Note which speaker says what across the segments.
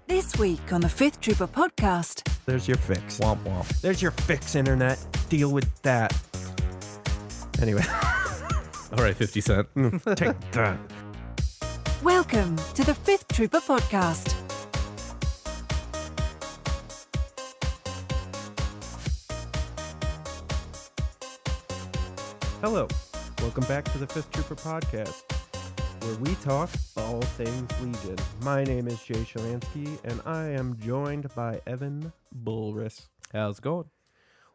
Speaker 1: This week on the Fifth Trooper podcast.
Speaker 2: There's your fix.
Speaker 3: Womp womp.
Speaker 2: There's your fix, internet. Deal with that. Anyway.
Speaker 3: All right, 50 Cent.
Speaker 2: Take that.
Speaker 1: Welcome to the Fifth Trooper podcast.
Speaker 2: Hello. Welcome back to the Fifth Trooper podcast, where we talk all things Legion. My name is Jay Shalansky, and I am joined by Evan Bulris.
Speaker 3: How's it going?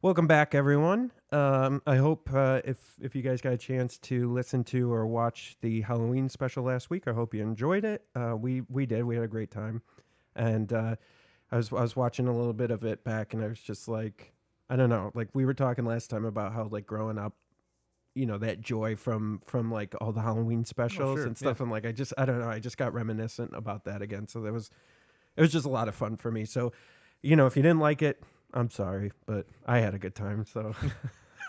Speaker 2: Welcome back, everyone. I hope if you guys got a chance to listen to or watch the Halloween special last week, I hope you enjoyed it. We did. We had a great time, and I was watching a little bit of it back, and I was just like, I don't know, like we were talking last time about how like growing up, you know, that joy from like all the Halloween specials and stuff, and like I don't know, I just got reminiscent about that again. So it was just a lot of fun for me. So, you know, if you didn't like it, I'm sorry, but I had a good time, so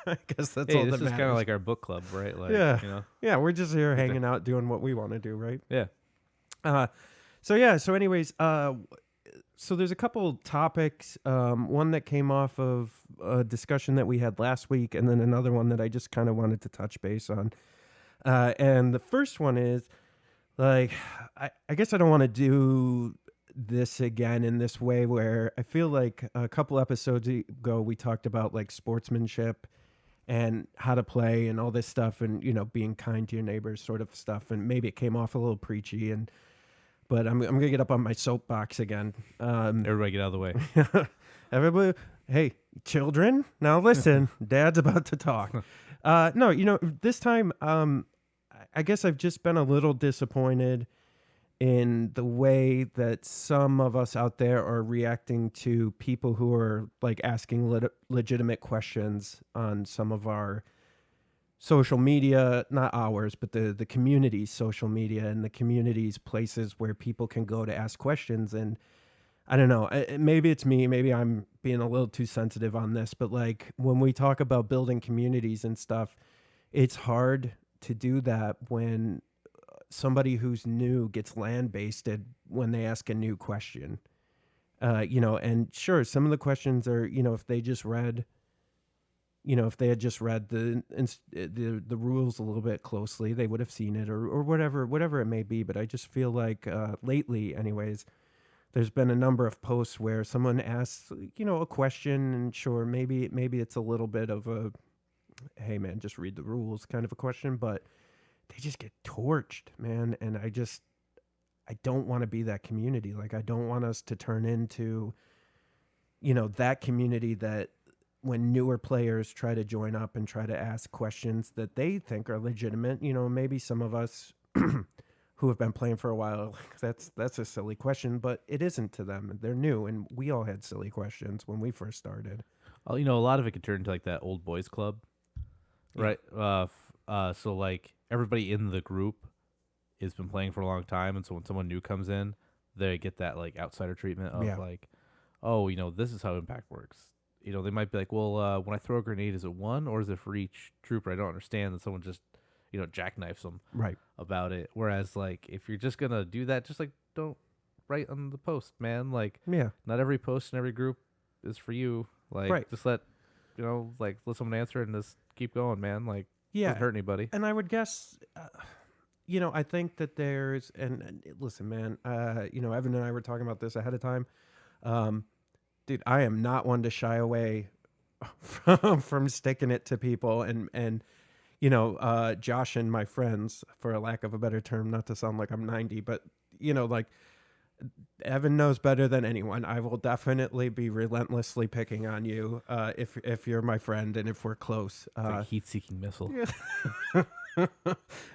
Speaker 2: I guess that's all that matters.
Speaker 3: This is kind of like our book club, right? Like,
Speaker 2: yeah,
Speaker 3: you know?
Speaker 2: Yeah, we're just here hanging out, doing what we want to do, right?
Speaker 3: Yeah.
Speaker 2: So anyways, so there's a couple topics, one that came off of a discussion that we had last week, and then another one that I just kind of wanted to touch base on. And the first one is, like, I guess I don't want to do this again in this way, where I feel like a couple episodes ago we talked about like sportsmanship and how to play and all this stuff, and you know, being kind to your neighbors sort of stuff, and maybe it came off a little preachy, but I'm gonna get up on my soapbox again.
Speaker 3: Everybody get out of the way.
Speaker 2: Everybody, hey, children, now listen. Dad's about to talk. No, you know, this time I guess I've just been a little disappointed in the way that some of us out there are reacting to people who are like asking legitimate questions on some of our social media, not ours, but the community's social media and the community's places where people can go to ask questions. And I don't know, maybe it's me, maybe I'm being a little too sensitive on this, but like when we talk about building communities and stuff, it's hard to do that when somebody who's new gets land-basted when they ask a new question. You know, and sure, some of the questions are, you know, if they had just read the rules a little bit closely, they would have seen it, or whatever it may be. But I just feel like lately, anyways, there's been a number of posts where someone asks, you know, a question, and sure, maybe it's a little bit of a, hey man, just read the rules kind of a question, but they just get torched, man. And I don't want to be that community. Like, I don't want us to turn into, you know, that community that when newer players try to join up and try to ask questions that they think are legitimate, you know, maybe some of us who have been playing for a while, that's a silly question, but it isn't to them. They're new, and we all had silly questions when we first started.
Speaker 3: Well, you know, a lot of it could turn into like that old boys club, right? So like everybody in the group has been playing for a long time, and so when someone new comes in, they get that like outsider treatment of like, oh, you know, this is how impact works. You know, they might be like, well, when I throw a grenade, is it one or is it for each trooper? I don't understand. And someone just, you know, jackknifes them about it. Whereas, like, if you're just going to do that, just, like, don't write on the post, man. Like, not every post in every group is for you. Like, just let someone answer it and just keep going, man. Like, doesn't hurt anybody.
Speaker 2: And I would guess, you know, I think that there's, and listen, man, you know, Evan and I were talking about this ahead of time. Dude, I am not one to shy away from sticking it to people, and you know, Josh and my friends, for a lack of a better term, not to sound like I'm 90, but you know, like Evan knows better than anyone. I will definitely be relentlessly picking on you if you're my friend and if we're close.
Speaker 3: It's like a heat-seeking missile.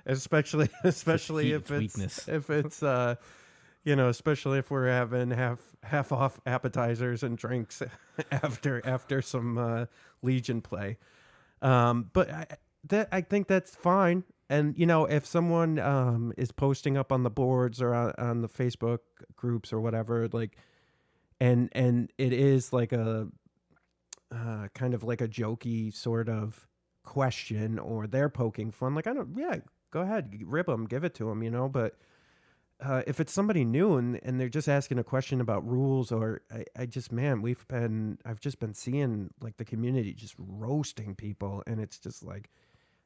Speaker 2: especially if it's you know, especially if we're having half off appetizers and drinks after some Legion play. But I think that's fine. And you know, if someone is posting up on the boards or on the Facebook groups or whatever, like, and it is like a kind of like a jokey sort of question, or they're poking fun, like, go ahead, rib them, give it to them, you know. But if it's somebody new and they're just asking a question about rules, or I just, man, I've just been seeing like the community just roasting people, and it's just like,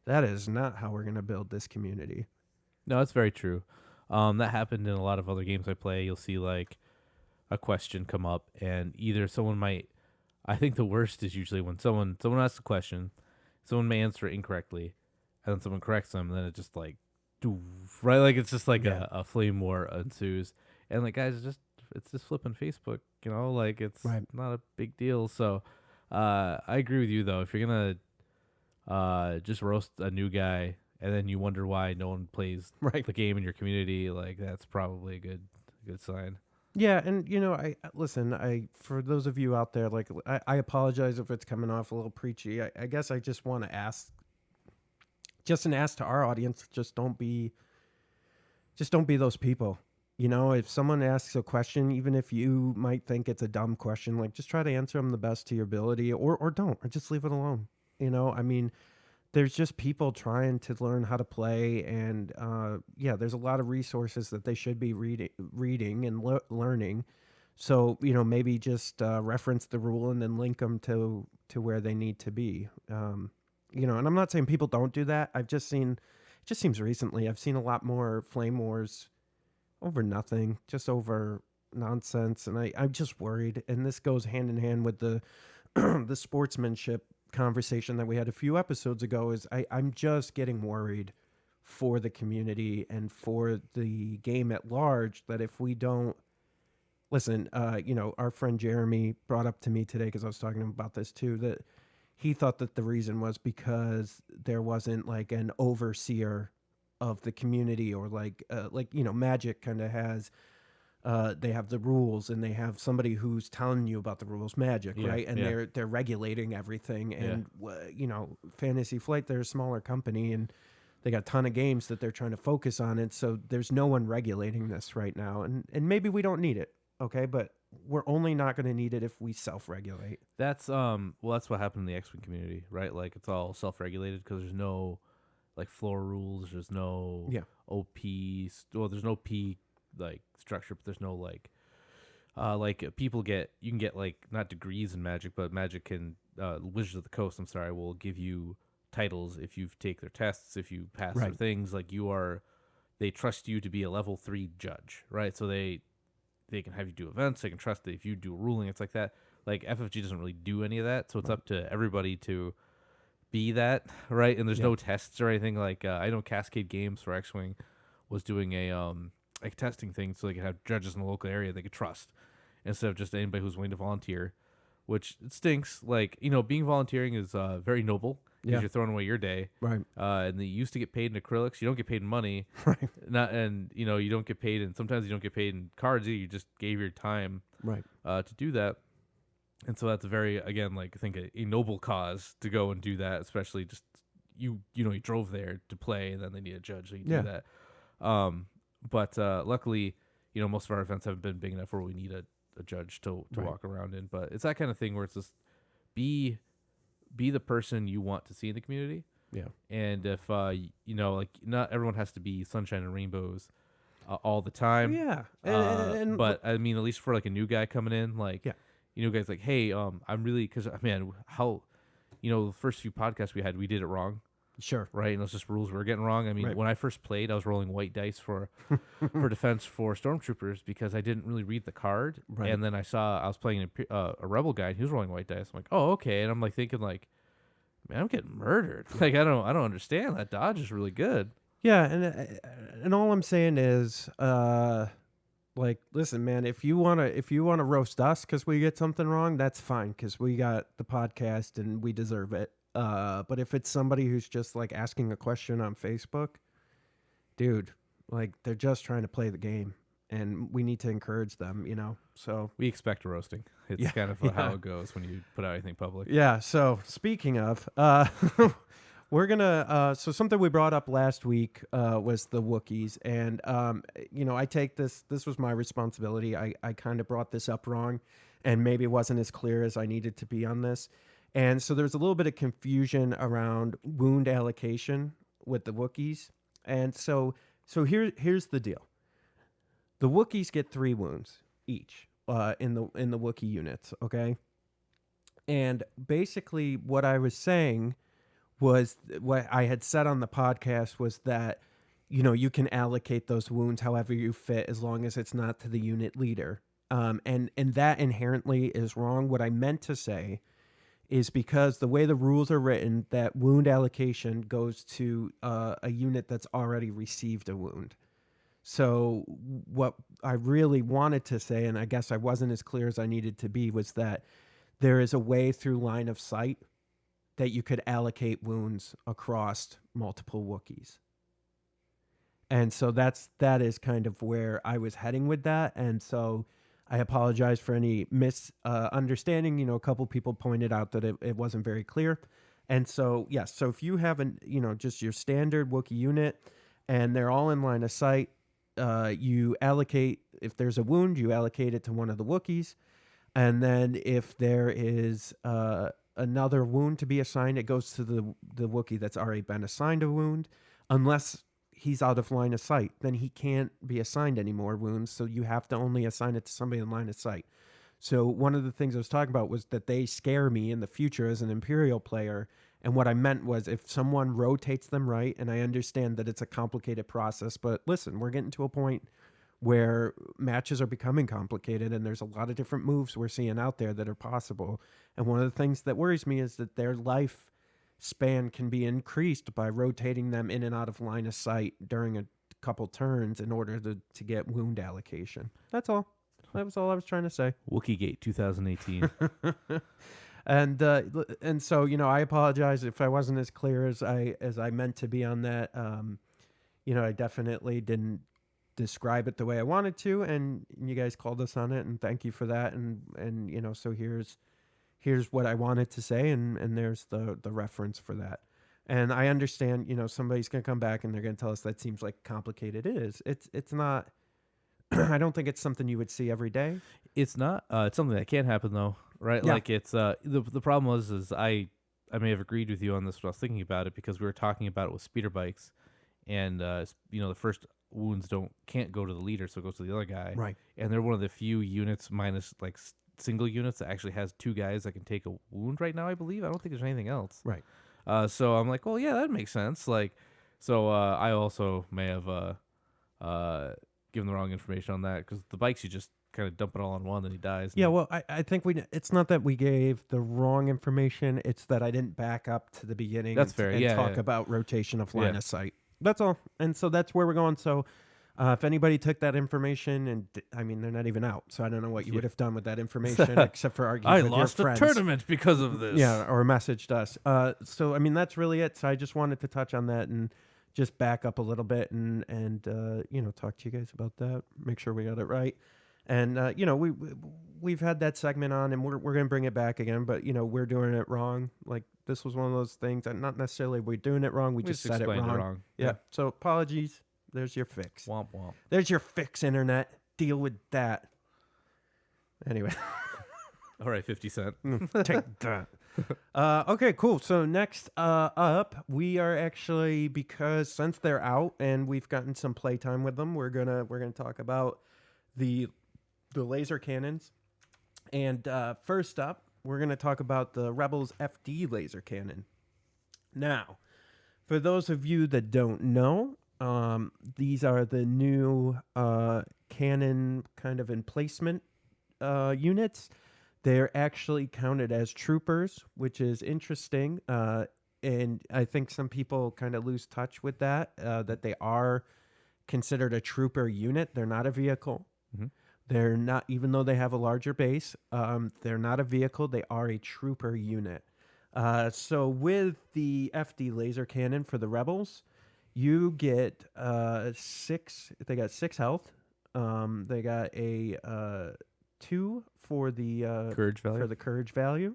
Speaker 2: that is not how we're going to build this community.
Speaker 3: No, that's very true. That happened in a lot of other games I play. You'll see like a question come up, and either someone might. I think the worst is usually when someone asks a question, someone may answer it incorrectly, and then someone corrects them, and then it just like, doof, right? Like it's just like
Speaker 2: Yeah.
Speaker 3: a flame war ensues, and like guys, it's just flipping Facebook, like it's
Speaker 2: Right.
Speaker 3: not a big deal. So, I agree with you though. If you're gonna just roast a new guy, and then you wonder why no one plays
Speaker 2: Right.
Speaker 3: the game in your community, like that's probably a good sign.
Speaker 2: Yeah, and listen, for those of you out there, like I apologize if it's coming off a little preachy. I guess I just want to ask, just an ask to our audience, just don't be those people. If someone asks a question, even if you might think it's a dumb question, like just try to answer them the best to your ability, or don't, or just leave it alone. I mean, there's just people trying to learn how to play, and yeah, there's a lot of resources that they should be reading and learning. So maybe just reference the rule and then link them to where they need to be. And I'm not saying people don't do that. I've just seen, it just seems recently, I've seen a lot more flame wars over nothing, just over nonsense, and I'm just worried. And this goes hand in hand with the the sportsmanship conversation that we had a few episodes ago. Is I'm just getting worried for the community and for the game at large, that if we don't listen, our friend Jeremy brought up to me today, because I was talking to him about this too, that he thought that the reason was because there wasn't like an overseer of the community, or like Magic kind of has. They have the rules, and they have somebody who's telling you about the rules, Magic,
Speaker 3: Yeah,
Speaker 2: right? And
Speaker 3: yeah.
Speaker 2: they're regulating everything.
Speaker 3: Yeah.
Speaker 2: And Fantasy Flight, they're a smaller company, and they got a ton of games that they're trying to focus on. And so there's no one regulating this right now. And maybe we don't need it, okay? But we're only not going to need it if we self-regulate.
Speaker 3: That's that's what happened in the X-Wing community, right? Like it's all self-regulated because there's no like floor rules, there's no
Speaker 2: Yeah.
Speaker 3: there's no P like structure, but there's no like people you can get like not degrees in Magic, but Magic can Wizards of the Coast, I'm sorry, will give you titles if you take their tests, if you pass their
Speaker 2: Right.
Speaker 3: things, like they trust you to be a level 3 judge, right? So they can have you do events, they can trust that if you do a ruling, it's like that. Like FFG doesn't really do any of that, so it's up to everybody to be that, right? And there's no tests or anything. Like I know Cascade Games for X-Wing was doing a like testing thing, so they could have judges in the local area they could trust instead of just anybody who's willing to volunteer, which it stinks. Like being volunteering is very noble because you're throwing away your day,
Speaker 2: Right.
Speaker 3: and they used to get paid in acrylics. You don't get paid in money,
Speaker 2: Right.
Speaker 3: you don't get paid, and sometimes you don't get paid in cards either. You just gave your time
Speaker 2: Right.
Speaker 3: to do that. And so that's very, again, like I think a noble cause to go and do that, especially just you drove there to play, and then they need a judge, so you do that. But luckily, most of our events haven't been big enough where we need a judge to walk around in. But it's that kind of thing where it's just be the person you want to see in the community.
Speaker 2: Yeah.
Speaker 3: And if like not everyone has to be sunshine and rainbows all the time.
Speaker 2: Yeah.
Speaker 3: But I mean, at least for like a new guy coming in, like guys like, hey, I'm really, because man, how the first few podcasts we had, we did it wrong.
Speaker 2: Sure.
Speaker 3: Right, and it's just rules we were getting wrong. I mean, when I first played, I was rolling white dice for defense for stormtroopers because I didn't really read the card.
Speaker 2: Right.
Speaker 3: And then I was playing a rebel guy, and he was rolling white dice. I'm like, oh, okay. And I'm like thinking like, man, I'm getting murdered. Like I don't understand. That dodge is really good.
Speaker 2: Yeah, and all I'm saying is, like, listen, man, if you wanna roast us because we get something wrong, that's fine, because we got the podcast and we deserve it. But if it's somebody who's just like asking a question on Facebook, dude, like they're just trying to play the game, and we need to encourage them, So
Speaker 3: We expect roasting. It's kind of how it goes when you put out anything public.
Speaker 2: yeah. So speaking of, we're gonna. So something we brought up last week was the Wookiees, and I take this. This was my responsibility. I kind of brought this up wrong, and maybe wasn't as clear as I needed to be on this. And so there's a little bit of confusion around wound allocation with the Wookiees. And so here's the deal. The Wookiees get 3 wounds each in the Wookiee units, okay? And basically what I was saying was what I had said on the podcast was that you can allocate those wounds however you fit as long as it's not to the unit leader. And that inherently is wrong. What I meant to say is because the way the rules are written, that wound allocation goes to a unit that's already received a wound. So what I really wanted to say, and I guess I wasn't as clear as I needed to be, was that there is a way through line of sight that you could allocate wounds across multiple Wookiees. And so that is kind of where I was heading with that. And so I apologize for any misunderstanding. A couple people pointed out that it wasn't very clear. And so, yes, so if you have just your standard Wookiee unit and they're all in line of sight, you allocate, if there's a wound, you allocate it to one of the Wookiees. And then if there is another wound to be assigned, it goes to the Wookiee that's already been assigned a wound, unless he's out of line of sight. Then he can't be assigned any more wounds, so you have to only assign it to somebody in line of sight. So one of the things I was talking about was that they scare me in the future as an Imperial player, and what I meant was if someone rotates them right, and I understand that it's a complicated process, but listen, we're getting to a point where matches are becoming complicated and there's a lot of different moves we're seeing out there that are possible. And one of the things that worries me is that their life span can be increased by rotating them in and out of line of sight during a couple turns in order to get wound allocation. That's all. That was all I was trying to say.
Speaker 3: WookieeGate 2018.
Speaker 2: And so, I apologize if I wasn't as clear as I meant to be on that. I definitely didn't describe it the way I wanted to, and you guys called us on it, and thank you for that. And so here's what I wanted to say, and there's the reference for that. And I understand, somebody's gonna come back and they're gonna tell us that seems like complicated. It is. It's not. I don't think it's something you would see every day.
Speaker 3: It's not. It's something that can happen though, right?
Speaker 2: Yeah.
Speaker 3: Like it's the problem is I may have agreed with you on this when I was thinking about it, because we were talking about it with speeder bikes, and the first wounds can't go to the leader, so it goes to the other guy.
Speaker 2: Right.
Speaker 3: And they're one of the few units minus like single units that actually has 2 guys that can take a wound right now, I believe. I don't think there's anything else.
Speaker 2: Right.
Speaker 3: So I'm like, well, yeah, that makes sense. Like, so I also may have given the wrong information on that, because the bikes you just kind of dump it all on one and he dies.
Speaker 2: Yeah, well, I think it's not that we gave the wrong information. It's that I didn't back up to the beginning.
Speaker 3: That's fair.
Speaker 2: And
Speaker 3: Yeah,
Speaker 2: talk
Speaker 3: yeah.
Speaker 2: about rotation of line of sight. That's all. And so that's where we're going. So if anybody took that information and they're not even out, so I don't know what you would have done with that information except for arguing
Speaker 3: I
Speaker 2: with
Speaker 3: lost
Speaker 2: your
Speaker 3: the
Speaker 2: friends.
Speaker 3: tournament because of this.
Speaker 2: Yeah, or messaged us. So that's really it. So I just wanted to touch on that and just back up a little bit and talk to you guys about that. Make sure we got it right. And we've had that segment on, and we're gonna bring it back again. But we're doing it wrong. Like this was one of those things. And not necessarily we're doing it wrong. We just said it
Speaker 3: explained
Speaker 2: wrong. Yeah. So apologies. There's your fix.
Speaker 3: Womp womp.
Speaker 2: There's your fix, internet. Deal with that. Anyway.
Speaker 3: All right, 50 Cent.
Speaker 2: Take that. Okay, cool. So next up, we are actually, because since they're out and we've gotten some playtime with them, we're gonna talk about the laser cannons. And first up, we're gonna talk about the Rebels FD laser cannon. Now, for those of you that don't know, these are the new cannon kind of emplacement units. They're actually counted as troopers, which is interesting. And I think some people kind of lose touch with that they are considered a trooper unit. They're not a vehicle.
Speaker 3: Mm-hmm.
Speaker 2: They're not, even though they have a larger base, they're not a vehicle. They are a trooper unit. So with the FD laser cannon for the Rebels, you get 6. They got 6 health. They got a 2 for the
Speaker 3: Courage value.
Speaker 2: For the courage value.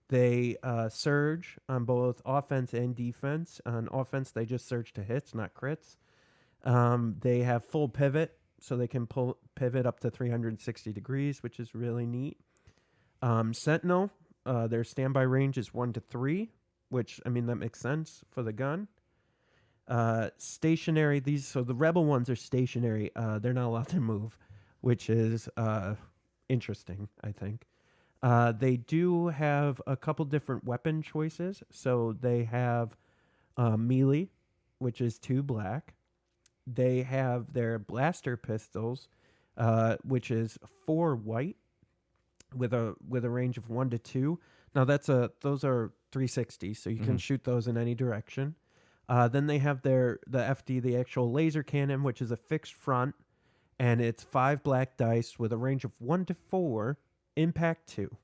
Speaker 2: They surge on both offense and defense. On offense, they just surge to hits, not crits. They have full pivot, so they can pivot up to 360 degrees, which is really neat. Sentinel, their standby range is 1 to 3, which that makes sense for the gun. Stationary. So the rebel ones are stationary. They're not allowed to move, which is interesting, I think. They do have a couple different weapon choices. So they have melee, which is 2 black. They have their blaster pistols, which is 4 white with a range of 1 to 2. Now those are 360, so you can shoot those in any direction. Then they have the FD, the actual laser cannon, which is a fixed front, and it's 5 black dice with a range of 1 to 4, impact 2.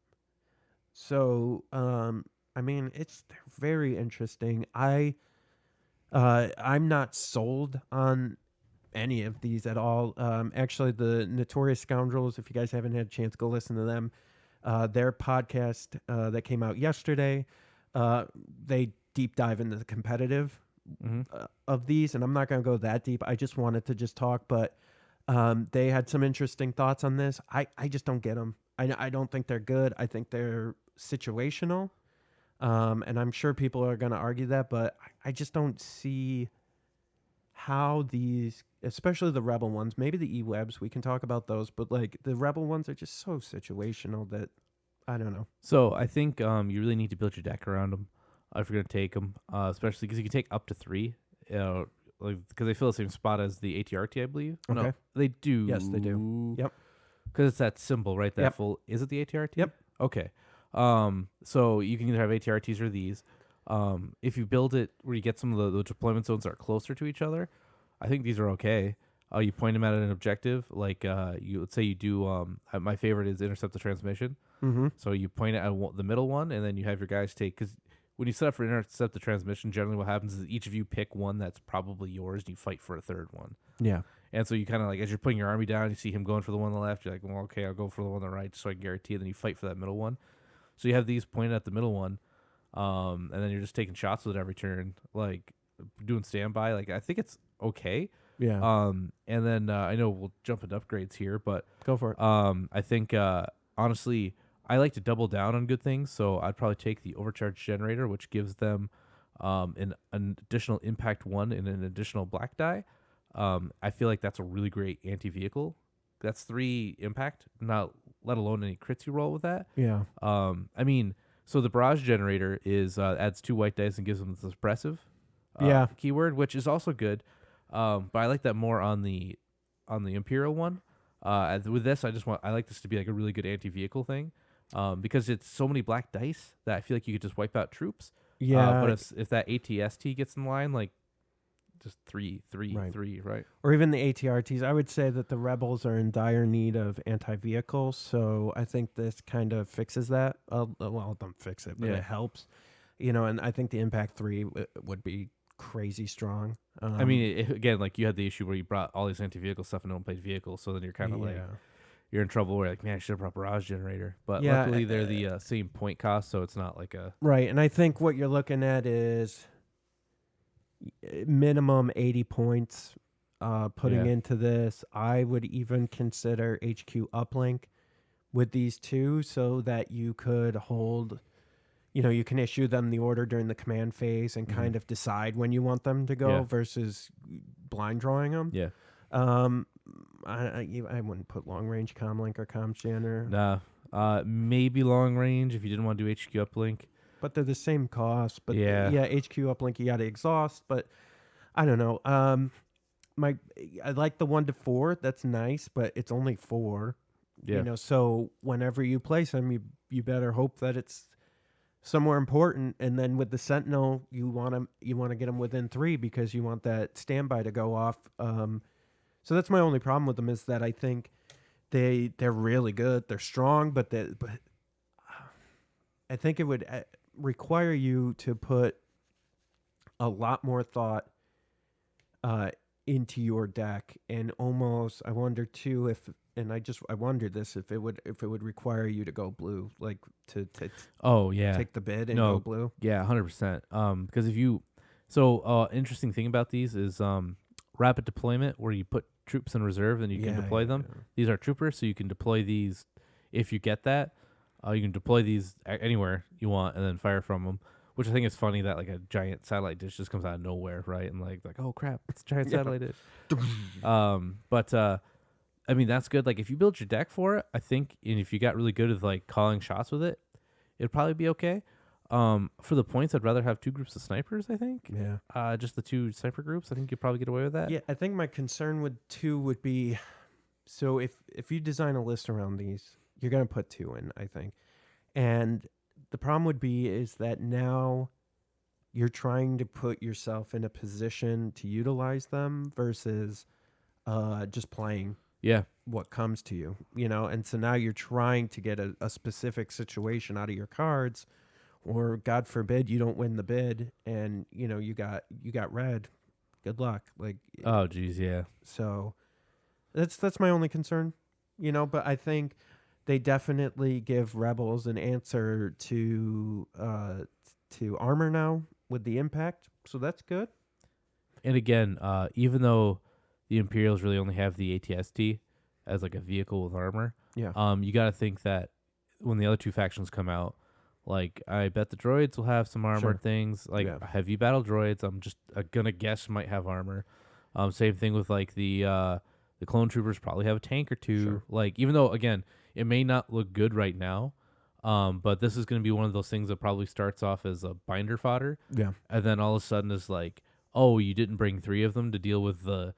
Speaker 2: So, I mean, they're very interesting. I'm not sold on any of these at all. Actually, the Notorious Scoundrels, if you guys haven't had a chance, go listen to them. Their podcast that came out yesterday, they deep dive into the competitive of these, and I'm not going to go that deep. I just wanted to just talk, but they had some interesting thoughts on this. I just don't get them. I don't think they're good. I think they're situational, and I'm sure people are going to argue that, but I just don't see how these, especially the rebel ones, maybe the E-webs, we can talk about those, but like the rebel ones are just so situational that I don't know.
Speaker 3: So I think you really need to build your deck around them if you're going to take them, especially because you can take up to 3, like because they fill the same spot as the ATRT, I believe.
Speaker 2: Okay.
Speaker 3: No, they do.
Speaker 2: Yes, they do. Yep.
Speaker 3: Because it's that symbol, right? That
Speaker 2: Yep.
Speaker 3: full. Is it the ATRT?
Speaker 2: Yep.
Speaker 3: Okay. So you can either have ATRTs or these. If you build it where you get some of the deployment zones that are closer to each other, I think these are okay. You point them at an objective, like let's say you do. My favorite is intercept the transmission.
Speaker 2: Mm-hmm.
Speaker 3: So you point it at the middle one, and then you have your guys take, because when you set up for intercept the transmission, generally what happens is each of you pick one that's probably yours, and you fight for a third one.
Speaker 2: Yeah.
Speaker 3: And so you kind of like, as you're putting your army down, you see him going for the one on the left. You're like, well, okay, I'll go for the one on the right so I can guarantee it. Then you fight for that middle one. So you have these pointed at the middle one, and then you're just taking shots with it every turn, like doing standby. Like I think it's okay.
Speaker 2: Yeah.
Speaker 3: And then I know we'll jump into upgrades here, but
Speaker 2: Go for it.
Speaker 3: I think honestly, I like to double down on good things. So I'd probably take the overcharge generator, which gives them an additional impact 1 and an additional black die. I feel like that's a really great anti-vehicle. That's 3 impact, not let alone any crits you roll with that.
Speaker 2: Yeah.
Speaker 3: I mean, so the barrage generator is adds 2 white dice and gives them the suppressive keyword, which is also good. But I like that more on the Imperial one. With this, I like this to be like a really good anti-vehicle thing, because it's so many black dice that I feel like you could just wipe out troops.
Speaker 2: Yeah.
Speaker 3: But if that ATST gets in line, like just 3,
Speaker 2: Right.
Speaker 3: 3, right?
Speaker 2: Or even the ATRTs, I would say that the rebels are in dire need of anti-vehicle, so I think this kind of fixes that. Well, don't fix it, but
Speaker 3: Yeah.
Speaker 2: it helps. And I think the impact 3 would be crazy strong.
Speaker 3: I mean, again, like you had the issue where you brought all these anti-vehicle stuff and no one played vehicles, so then you're kind of like, you're in trouble where like, man, I should have brought barrage generator. But
Speaker 2: Yeah,
Speaker 3: luckily they're the same point cost, so it's not like a...
Speaker 2: Right, and I think what you're looking at is minimum 80 points putting into this. I would even consider HQ uplink with these two so that you could hold, you can issue them the order during the command phase and kind of decide when you want them to go versus blind drawing them.
Speaker 3: Yeah.
Speaker 2: I wouldn't put long range comlink or comgen or...
Speaker 3: Nah. Maybe long range if you didn't want to do HQ uplink.
Speaker 2: But they're the same cost. But
Speaker 3: Yeah.
Speaker 2: HQ uplink, you got to exhaust. But I don't know. I like the 1 to 4. That's nice, but it's only 4.
Speaker 3: Yeah.
Speaker 2: So whenever you place them, you better hope that it's somewhere important. And then with the Sentinel, you want to get them within 3 because you want that standby to go off. So that's my only problem with them, is that I think they're really good. They're strong, but I think it would require you to put a lot more thought into your deck, and almost I wonder too if it would require you to go blue, like to take the bid and go blue.
Speaker 3: Yeah, 100%. Because interesting thing about these is rapid deployment, where you put troops in reserve and you can deploy them.
Speaker 2: Yeah.
Speaker 3: These are troopers, so you can deploy these if you get that. You can deploy these anywhere you want and then fire from them. which I think is funny that like a giant satellite dish just comes out of nowhere, right? And like oh crap, it's a giant
Speaker 2: Yeah.
Speaker 3: satellite dish. But I mean that's good. Like if you build your deck for it, I think, and if you got really good at like calling shots with it, it'd probably be okay. For the points, I'd rather have 2 groups of snipers. I think.
Speaker 2: Yeah.
Speaker 3: Just the 2 sniper groups. I think you'd probably get away with that.
Speaker 2: Yeah, I think my concern with 2 would be, so if you design a list around these, you're gonna put 2 in, I think, and the problem would be is that now you're trying to put yourself in a position to utilize them versus just playing
Speaker 3: Yeah.
Speaker 2: what comes to you, and so now you're trying to get a specific situation out of your cards, or God forbid you don't win the bid and you got red. Good luck. Like,
Speaker 3: Oh geez, yeah.
Speaker 2: so that's my only concern, but I think they definitely give rebels an answer to armor now with the impact, so that's good.
Speaker 3: And again, even though the Imperials really only have the ATST as like a vehicle with armor,
Speaker 2: Yeah.
Speaker 3: you got to think that when the other 2 factions come out, like I bet the droids will have some armor
Speaker 2: Sure.
Speaker 3: things. Like
Speaker 2: Yeah.
Speaker 3: heavy battle droids, I'm just gonna guess might have armor. Same thing with like the clone troopers probably have a tank or 2.
Speaker 2: Sure.
Speaker 3: Like even though again it may not look good right now, but this is gonna be one of those things that probably starts off as a binder fodder,
Speaker 2: Yeah.
Speaker 3: and then all of a sudden is like, oh, you didn't bring 3 of them to deal with the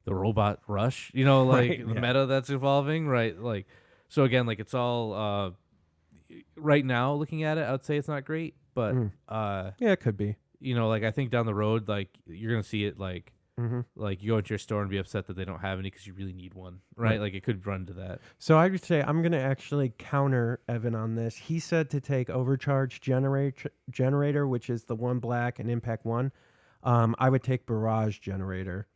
Speaker 3: robot rush, like
Speaker 2: Right,
Speaker 3: the
Speaker 2: yeah.
Speaker 3: meta that's evolving, right? Like, so again, like it's all right now looking at it, I would say it's not great, but
Speaker 2: Yeah, it could be.
Speaker 3: like I think down the road, like you're gonna see it like
Speaker 2: Mm-hmm.
Speaker 3: like you go into your store and be upset that they don't have any because you really need one, right?
Speaker 2: Right.
Speaker 3: Like it could run to that.
Speaker 2: So I would say I'm going to actually counter Evan on this. He said to take overcharge generator, which is the 1 black and impact 1. I would take barrage generator.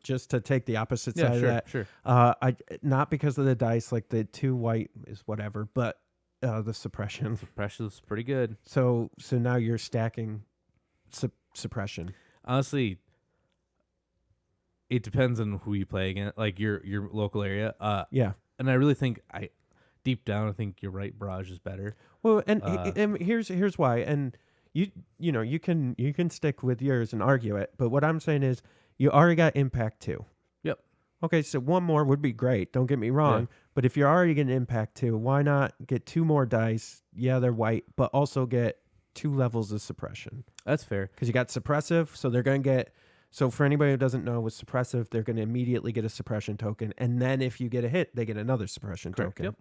Speaker 2: Just to take the opposite side of that.
Speaker 3: Sure.
Speaker 2: I not because of the dice, like the 2 white is whatever, but the suppression.
Speaker 3: Suppression's pretty good.
Speaker 2: So now you're stacking suppression.
Speaker 3: Honestly, it depends on who you play against, like your local area.
Speaker 2: Yeah.
Speaker 3: And I really think deep down, I think you're right. Barrage is better.
Speaker 2: Well, and here's why. And you can stick with yours and argue it, but what I'm saying is you already got impact 2.
Speaker 3: Yep.
Speaker 2: Okay, so 1 more would be great. Don't get me wrong,
Speaker 3: Yeah.
Speaker 2: but if you're already getting impact 2, why not get 2 more dice? Yeah, they're white, but also get 2 levels of suppression.
Speaker 3: That's fair.
Speaker 2: Because you got suppressive, so they're going to get. So for anybody who doesn't know, with suppressive, they're going to immediately get a suppression token, and then if you get a hit, they get another suppression
Speaker 3: Correct.
Speaker 2: token.
Speaker 3: Yep.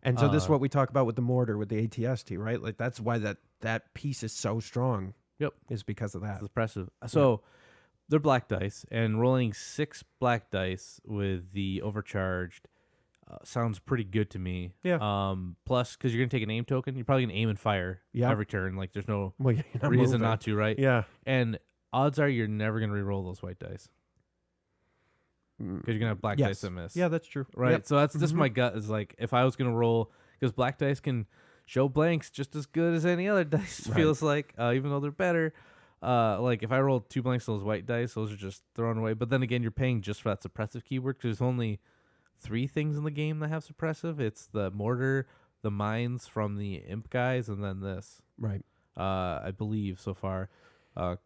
Speaker 2: And so this is what we talk about with the mortar, with the ATST, right? Like that's why that piece is so strong.
Speaker 3: Yep.
Speaker 2: Is because of that.
Speaker 3: It's impressive. So they're black dice, and rolling 6 black dice with the overcharged sounds pretty good to me.
Speaker 2: Yeah.
Speaker 3: Plus, because you're gonna take an aim token, you're probably gonna aim and fire every turn. Like there's no
Speaker 2: Well, you're not
Speaker 3: reason
Speaker 2: moving.
Speaker 3: not to, right?
Speaker 2: Yeah.
Speaker 3: And odds are you're never gonna re-roll those white dice because you're gonna have black dice that miss.
Speaker 2: Yeah, that's true.
Speaker 3: Right.
Speaker 2: Yep.
Speaker 3: So that's just my gut is like if I was gonna roll, because black dice can show blanks just as good as any other dice.
Speaker 2: Right.
Speaker 3: Feels like even though they're better. Like if I roll 2 blanks on those white dice, those are just thrown away. But then again, you're paying just for that suppressive keyword because there's only 3 things in the game that have suppressive. It's the mortar, the mines from the imp guys, and then this.
Speaker 2: Right.
Speaker 3: I believe so far. Let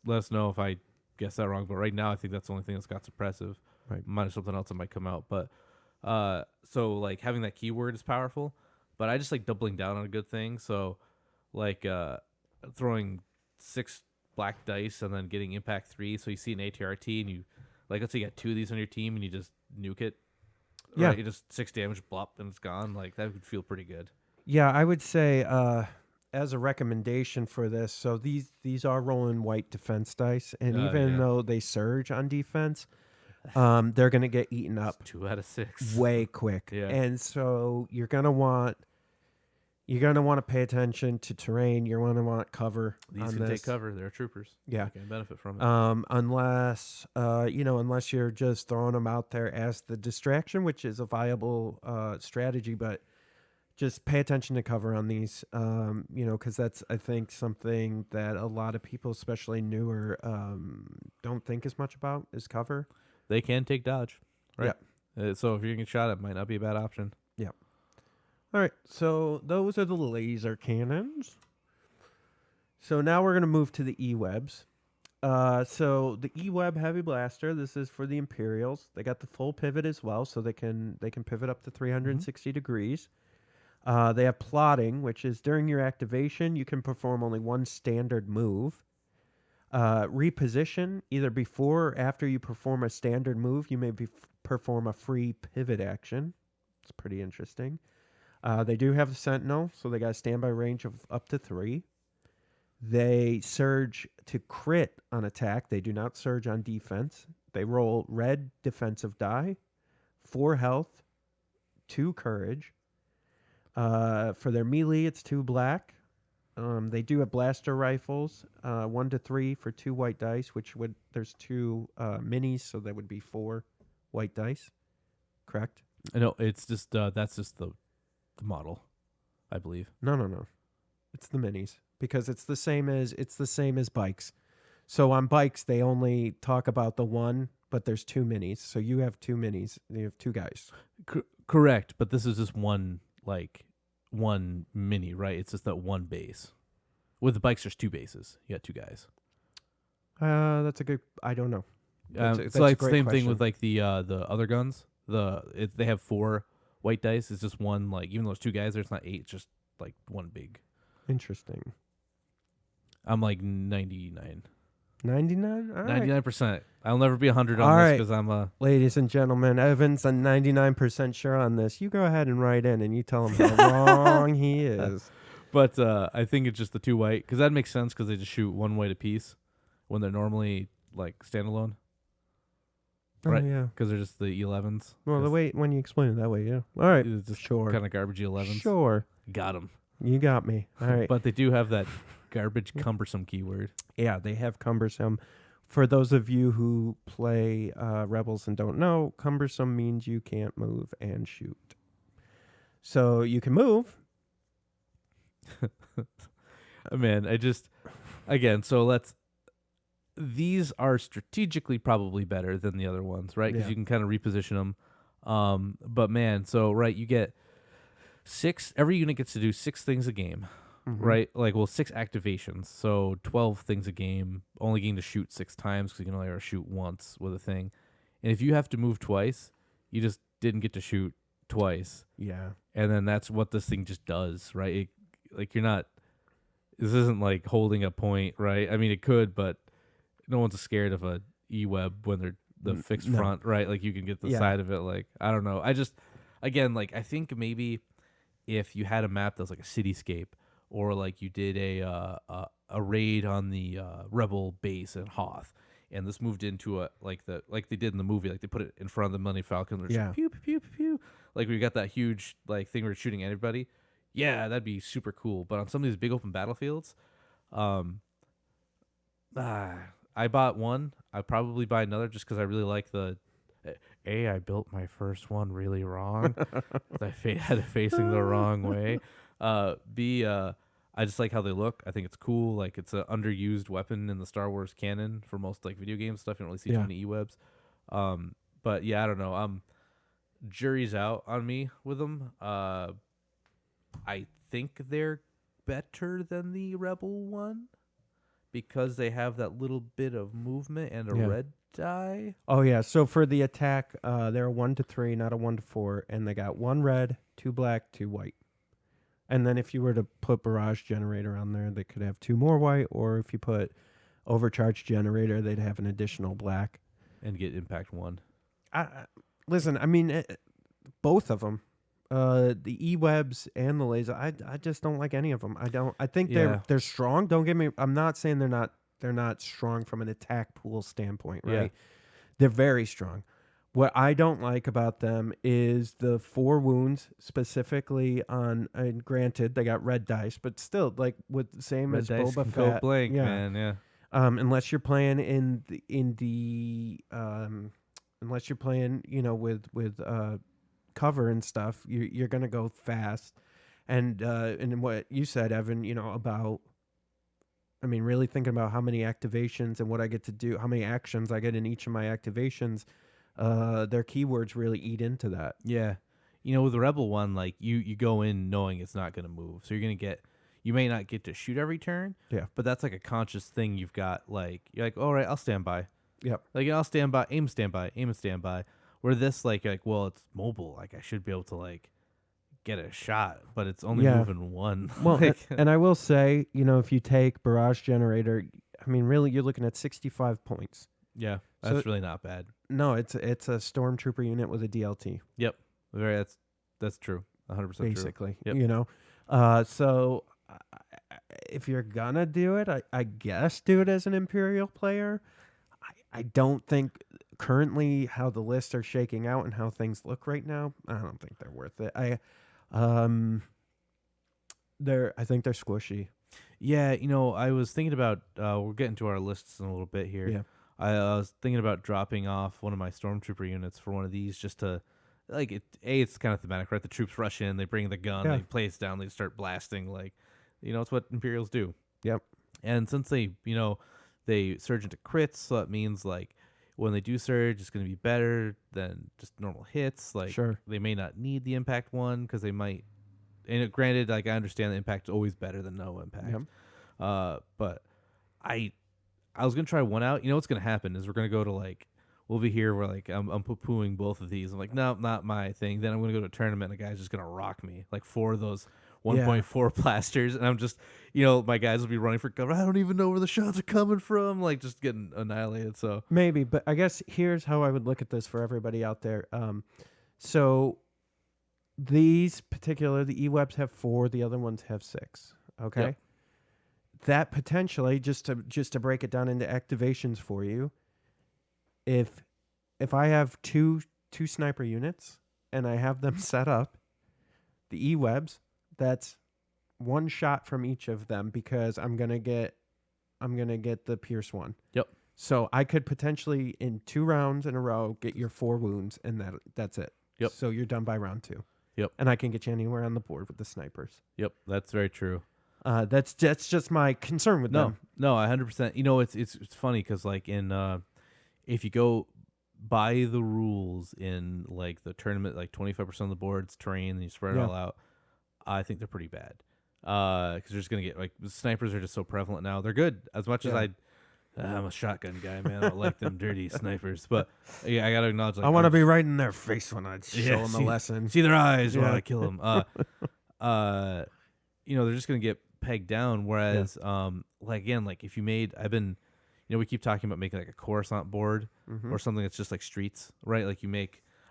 Speaker 3: us know if I guess that wrong. But right now, I think that's the only thing that's got suppressive.
Speaker 2: Right.
Speaker 3: Minus something else that might come out. But so like having that keyword is powerful. But I just like doubling down on a good thing. So like throwing 6 black dice and then getting impact 3. So you see an ATRT and you like let's say you got 2 of these on your team and you just nuke it.
Speaker 2: Yeah.
Speaker 3: Right? You just 6 damage, blop, and it's gone. Like that would feel pretty good.
Speaker 2: Yeah, I would say as a recommendation for this, so these are rolling white defense dice, and even though they surge on defense, they're gonna get eaten up
Speaker 3: 2 out of 6
Speaker 2: way quick.
Speaker 3: Yeah.
Speaker 2: And so you're gonna want to pay attention to terrain. You're gonna want cover.
Speaker 3: These
Speaker 2: on
Speaker 3: can
Speaker 2: this.
Speaker 3: take cover. They're troopers.
Speaker 2: Yeah.
Speaker 3: They can benefit from it.
Speaker 2: Unless you're just throwing them out there as the distraction, which is a viable strategy, but just pay attention to cover on these, because that's, I think, something that a lot of people, especially newer, don't think as much about is cover.
Speaker 3: They can take dodge. Right. Yeah. So if you're getting shot, it might not be a bad option.
Speaker 2: Yeah. All right. So those are the laser cannons. So now we're gonna move to the E-webs. So the E-web heavy blaster. This is for the Imperials. They got the full pivot as well, so they can pivot up to 360 degrees. They have plotting, which is during your activation, you can perform only one standard move. Reposition, either before or after you perform a standard move, you may perform a free pivot action. It's pretty interesting. They do have the Sentinel, so they got a standby range of up to 3. They surge to crit on attack. They do not surge on defense. They roll red defensive die, 4 health, 2 courage. For their melee, it's 2 black. They do have blaster rifles, 1 to 3 for 2 white dice, there's 2 minis, so that would be 4 white dice. Correct?
Speaker 3: No, it's just that's just the model, I believe.
Speaker 2: No. It's the minis because it's the same as bikes. So on bikes, they only talk about the one, but there's 2 minis. So you have 2 minis. You have 2 guys.
Speaker 3: Correct, but this is just one mini, right? It's just that one base. With the bikes, there's 2 bases. You got 2 guys.
Speaker 2: That's a good. I don't know.
Speaker 3: It's like the same thing with like the other guns. They have 4 white dice. It's just one, like, even though there's 2 guys there, it's not 8. It's just like one big.
Speaker 2: Interesting.
Speaker 3: I'm like 99.
Speaker 2: 99? All right.
Speaker 3: 99%. I'll never be 100 on this because I'm a...
Speaker 2: Ladies and gentlemen, Evan's a 99% sure on this. You go ahead and write in and you tell him how wrong he is.
Speaker 3: But I think it's just the 2 white, because that makes sense because they just shoot 1 white apiece when they're normally like standalone. Right?
Speaker 2: Oh, yeah.
Speaker 3: Because they're just the 11s.
Speaker 2: Well, the way when you explain it that way, yeah. All right.
Speaker 3: It's just
Speaker 2: sure.
Speaker 3: kind of garbagey 11s.
Speaker 2: Sure.
Speaker 3: Got them.
Speaker 2: You got me. All right.
Speaker 3: But they do have that garbage cumbersome keyword.
Speaker 2: Yeah, they have cumbersome. For those of you who play Rebels and don't know, cumbersome means you can't move and shoot. So you can move.
Speaker 3: Man, these are strategically probably better than the other ones, right? Because
Speaker 2: Yeah.
Speaker 3: you can kind of reposition them. But man, so, right, you get 6, every unit gets to do 6 things a game, right? Like, 6 activations. So 12 things a game, only getting to shoot 6 times because you can only ever shoot once with a thing. And if you have to move twice, you just didn't get to shoot twice.
Speaker 2: Yeah.
Speaker 3: And then that's what this thing just does, right? This isn't like holding a point, right? I mean, it could, but no one's scared of a E-web when they're the fixed front, right? Like, you can get the side of it. Like, I don't know. I think maybe if you had a map that was like a cityscape, or like you did a raid on the rebel base in Hoth, and this moved into like they did in the movie, like they put it in front of the Millennium Falcon. They're just pew, pew, pew, pew, pew. Like, we got that huge like thing where it's shooting at everybody. Yeah, that'd be super cool. But on some of these big open battlefields, I bought one. I'd probably buy another just because I really like the... A, I built my first one really wrong. I had it facing the wrong way. B, I just like how they look. I think it's cool. Like, it's an underused weapon in the Star Wars canon for most like video game stuff. You don't really see too many E-webs. But yeah, I don't know. Jury's out on me with them. I think they're better than the Rebel one because they have that little bit of movement and a red die.
Speaker 2: Oh yeah. So for the attack, they're a 1 to 3, not a 1 to 4, and they got 1 red, 2 black, 2 white. And then if you were to put barrage generator on there, they could have 2 more white, or if you put overcharged generator, they'd have an additional black
Speaker 3: and get impact 1.
Speaker 2: Listen, I mean, both of them, the E-webs and the laser. I just don't like any of them. I think they're strong. Don't get me. I'm not saying they're not strong from an attack pool standpoint, right?
Speaker 3: Yeah.
Speaker 2: They're very strong. What I don't like about them is the 4 wounds specifically on. And granted, they got red dice, but still, like with the same
Speaker 3: Red
Speaker 2: as
Speaker 3: dice
Speaker 2: Boba
Speaker 3: can
Speaker 2: Fett,
Speaker 3: go blank, man. Yeah.
Speaker 2: Unless you're playing unless you're playing, with cover and stuff, you're gonna go fast. And what you said, Evan, about, I mean, really thinking about how many activations and what I get to do, how many actions I get in each of my activations, their keywords really eat into that.
Speaker 3: Yeah. With the Rebel one, like you go in knowing it's not going to move. So you're going to get, you may not get to shoot every turn.
Speaker 2: Yeah.
Speaker 3: But that's like a conscious thing you've got. Like you're like, all right, I'll stand by.
Speaker 2: Yep.
Speaker 3: Like I'll stand by, aim, stand by, aim, and stand by. Where this like well, it's mobile. Like I should be able to like get a shot, but it's only
Speaker 2: Yeah.
Speaker 3: moving one.
Speaker 2: Well,
Speaker 3: like,
Speaker 2: and I will say, if you take Barrage Generator, I mean, really, you're looking at 65 points.
Speaker 3: yeah,
Speaker 2: So-
Speaker 3: that's really not bad.
Speaker 2: No, it's a Stormtrooper unit with a DLT,
Speaker 3: Yep, that's true. 100% true.
Speaker 2: basically.
Speaker 3: Yep.
Speaker 2: So if you're gonna do it, I guess do it as an Imperial player. I don't think currently how the lists are shaking out and how things look right now, I don't think they're worth it. I think they're squishy.
Speaker 3: Yeah, I was thinking about we're getting to our lists in a little bit here.
Speaker 2: Yeah.
Speaker 3: I was thinking about dropping off one of my Stormtrooper units for one of these just to like it. It's kind of thematic, right? The troops rush in, they bring the gun,
Speaker 2: Yeah.
Speaker 3: they place down, they start blasting. Like, it's what Imperials do.
Speaker 2: Yep.
Speaker 3: And since they surge into crits, so that means like when they do surge, it's going to be better than just normal hits. Like,
Speaker 2: Sure.
Speaker 3: they may not need the impact one because they might. And granted, like I understand the impact is always better than no impact.
Speaker 2: Yep.
Speaker 3: But I was gonna try one out. What's gonna happen is we're gonna go to like we'll be here where like I'm poo-pooing both of these. I'm like, no, not my thing. Then I'm gonna go to a tournament and a guy's just gonna rock me like 4 of those 1.4 blasters, and I'm just my guys will be running for cover. I don't even know where the shots are coming from, like just getting annihilated. So
Speaker 2: Maybe, but I guess here's how I would look at this for everybody out there. So these particular, the E-Webs have 4, the other ones have 6. Okay.
Speaker 3: Yep.
Speaker 2: That potentially, just to break it down into activations for you, if I have two sniper units and I have them set up, the E-Webs, that's 1 shot from each of them because I'm gonna get the Pierce one.
Speaker 3: Yep.
Speaker 2: So I could potentially in 2 rounds in a row get your 4 wounds and that's it.
Speaker 3: Yep.
Speaker 2: So you're done by round 2.
Speaker 3: Yep.
Speaker 2: And I can get you anywhere on the board with the snipers.
Speaker 3: Yep, that's very true.
Speaker 2: That's just my concern with them.
Speaker 3: No, 100%. It's funny because like in if you go by the rules in like the tournament, like 25% of the board's terrain, and you spread it all out, I think they're pretty bad. Because they're just gonna get like the snipers are just so prevalent now. They're good as much as I'm a shotgun guy, man. I don't like them dirty snipers, but yeah, I gotta acknowledge. Like,
Speaker 2: I want to be right in their face when I show them the lesson.
Speaker 3: See their eyes when
Speaker 2: Yeah.
Speaker 3: I kill them. They're just gonna get pegged down. Whereas, like again, like if you made, we keep talking about making like a Coruscant board or something that's just like streets, right? Like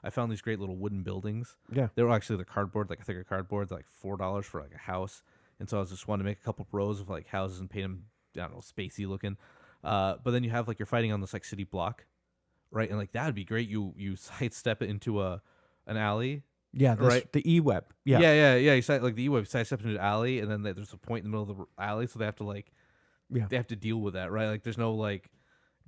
Speaker 3: I found these great little wooden buildings.
Speaker 2: Yeah.
Speaker 3: They were actually the cardboard, like a thicker cardboard, like $4 for like a house. And so I was just wanting to make a couple rows of like houses and paint them, I don't know, spacey looking. But then you have like you're fighting on this like city block, right? And like that would be great. You sidestep it into an alley.
Speaker 2: Yeah,
Speaker 3: right.
Speaker 2: The E-Web. Yeah.
Speaker 3: Yeah. You like the E-Web sidestep into an alley, and then there's a point in the middle of the alley, so they have to like, they have to deal with that, right? Like there's no like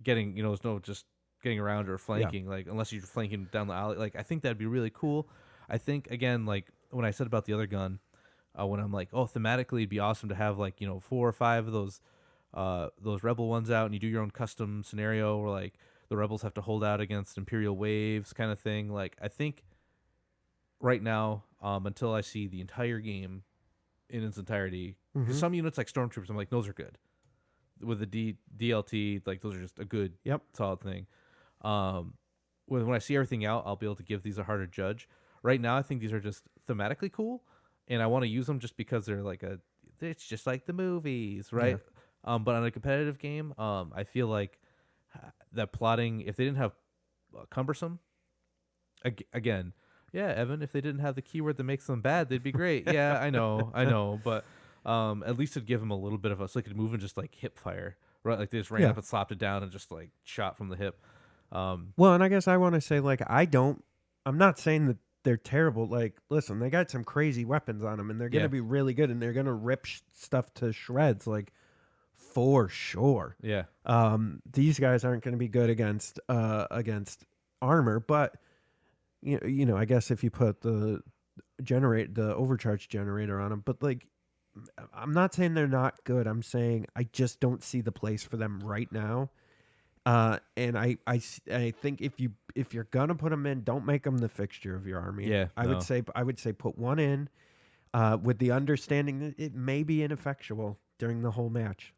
Speaker 3: getting, there's no just getting around or flanking, like unless you're flanking down the alley. Like I think that'd be really cool. I think again, like when I said about the other gun, when I'm like, thematically it'd be awesome to have like 4 or 5 of those rebel ones out, and you do your own custom scenario where like the rebels have to hold out against Imperial waves kind of thing. Like I think right now, until I see the entire game in its entirety, 'cause some units like Stormtroopers, I'm like, those are good. With the DLT, like those are just a good, solid thing. When I see everything out, I'll be able to give these a harder judge. Right now, I think these are just thematically cool, and I want to use them just because they're like it's just like the movies, right? Yeah. But on a competitive game, I feel like that plotting, if they didn't have cumbersome, again, yeah, Evan, if they didn't have the keyword that makes them bad, they'd be great. Yeah, I know, but at least it'd give them a little bit of so they could move and just like hip fire, right? Like they just ran up and slapped it down and just like shot from the hip.
Speaker 2: Well, and I guess I want to say like I'm not saying that they're terrible. Like, listen, they got some crazy weapons on them, and they're gonna be really good, and they're gonna rip stuff to shreds, like for sure.
Speaker 3: Yeah.
Speaker 2: These guys aren't gonna be good against armor, but I guess if you put the overcharge generator on them, but like, I'm not saying they're not good. I'm saying I just don't see the place for them right now. And I think if you're gonna put them in, don't make them the fixture of your army.
Speaker 3: Yeah,
Speaker 2: I would say put one in. with the understanding that it may be ineffectual during the whole match.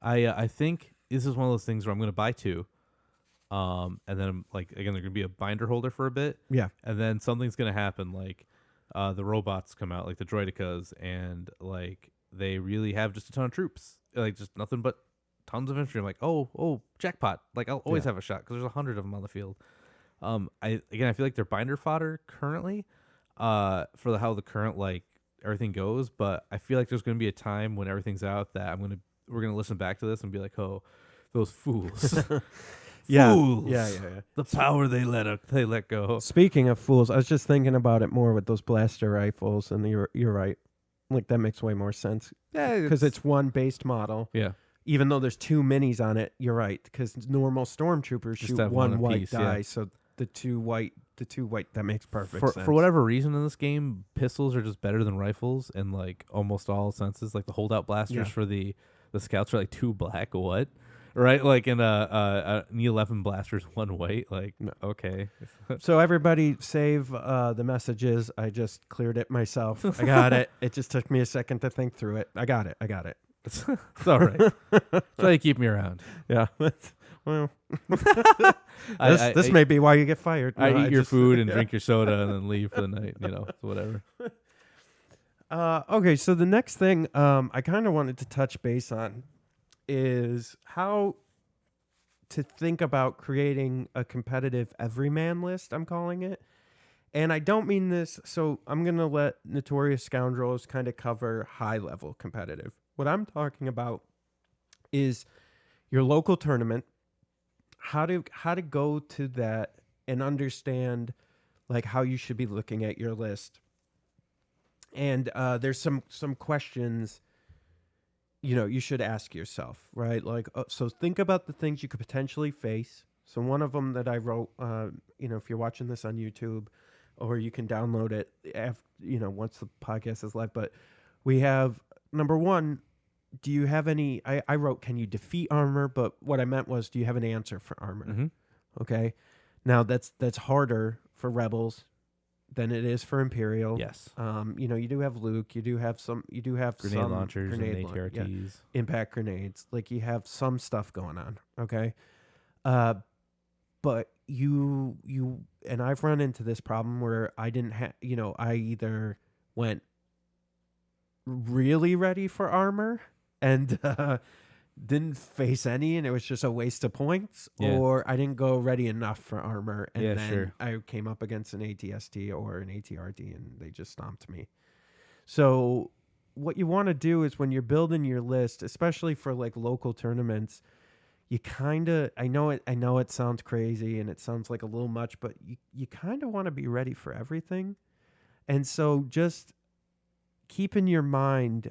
Speaker 3: I think this is one of those things where I'm going to buy 2. And then like again, they're gonna be a binder holder for a bit.
Speaker 2: Yeah.
Speaker 3: And then something's gonna happen, like the robots come out, like the droidicas, and like they really have just a ton of troops, like just nothing but tons of infantry. I'm like, oh, jackpot! Like I'll always have a shot because there's 100 of them on the field. I feel like they're binder fodder currently, for how the current like everything goes. But I feel like there's gonna be a time when everything's out that we're gonna listen back to this and be like, oh, those fools.
Speaker 2: Yeah.
Speaker 3: Fools.
Speaker 2: Yeah.
Speaker 3: The power they let go.
Speaker 2: Speaking of fools, I was just thinking about it more with those blaster rifles, and you're right. Like that makes way more sense.
Speaker 3: Yeah,
Speaker 2: Because it's one based model.
Speaker 3: Yeah.
Speaker 2: Even though there's 2 minis on it, you're right. Because normal stormtroopers
Speaker 3: Just
Speaker 2: shoot
Speaker 3: have
Speaker 2: one
Speaker 3: one
Speaker 2: white
Speaker 3: apiece,
Speaker 2: die,
Speaker 3: yeah.
Speaker 2: so the two white, that makes perfect sense.
Speaker 3: For whatever reason in this game, pistols are just better than rifles in like almost all senses. Like the holdout blasters for the scouts are like 2 black. What? Right? Like in a E11 blasters 1 white. Like
Speaker 2: No.
Speaker 3: okay.
Speaker 2: So everybody save the messages. I just cleared it myself. I got it. It just took me a second to think through it. I got it.
Speaker 3: It's all right. That's why you keep me around.
Speaker 2: Yeah. Well,
Speaker 3: I
Speaker 2: this may be why you get fired.
Speaker 3: I
Speaker 2: No,
Speaker 3: eat your
Speaker 2: just-
Speaker 3: food and drink your soda and then leave for the night. So whatever.
Speaker 2: Okay, so the next thing I kind of wanted to touch base on is how to think about creating a competitive everyman list, I'm calling it. And I don't mean this, so I'm going to let Notorious Scoundrels kind of cover high-level competitive. What I'm talking about is your local tournament, how to go to that and understand like how you should be looking at your list. And there's some questions, you should ask yourself, right? Like, so think about the things you could potentially face. So one of them that I wrote, if you're watching this on YouTube, or you can download it once the podcast is live. But we have number 1. Do you have any? I wrote, can you defeat armor? But what I meant was, do you have an answer for armor?
Speaker 3: Mm-hmm.
Speaker 2: Okay. Now that's harder for rebels than it is for Imperial.
Speaker 3: Yes.
Speaker 2: You do have Luke. You do have
Speaker 3: Grenade
Speaker 2: some
Speaker 3: launchers and
Speaker 2: ATRTs.
Speaker 3: ATRTs.
Speaker 2: Impact grenades. Like you have some stuff going on. Okay. But you and I've run into this problem where I didn't have, I either went really ready for armor and didn't face any, and it was just a waste of points, or I didn't go ready enough for armor, and then I came up against an ATST or an ATRT, and they just stomped me. So what you want to do is when you're building your list, especially for like local tournaments, you kind of, I know it sounds crazy and it sounds like a little much, but you kind of want to be ready for everything. And so just keep in your mind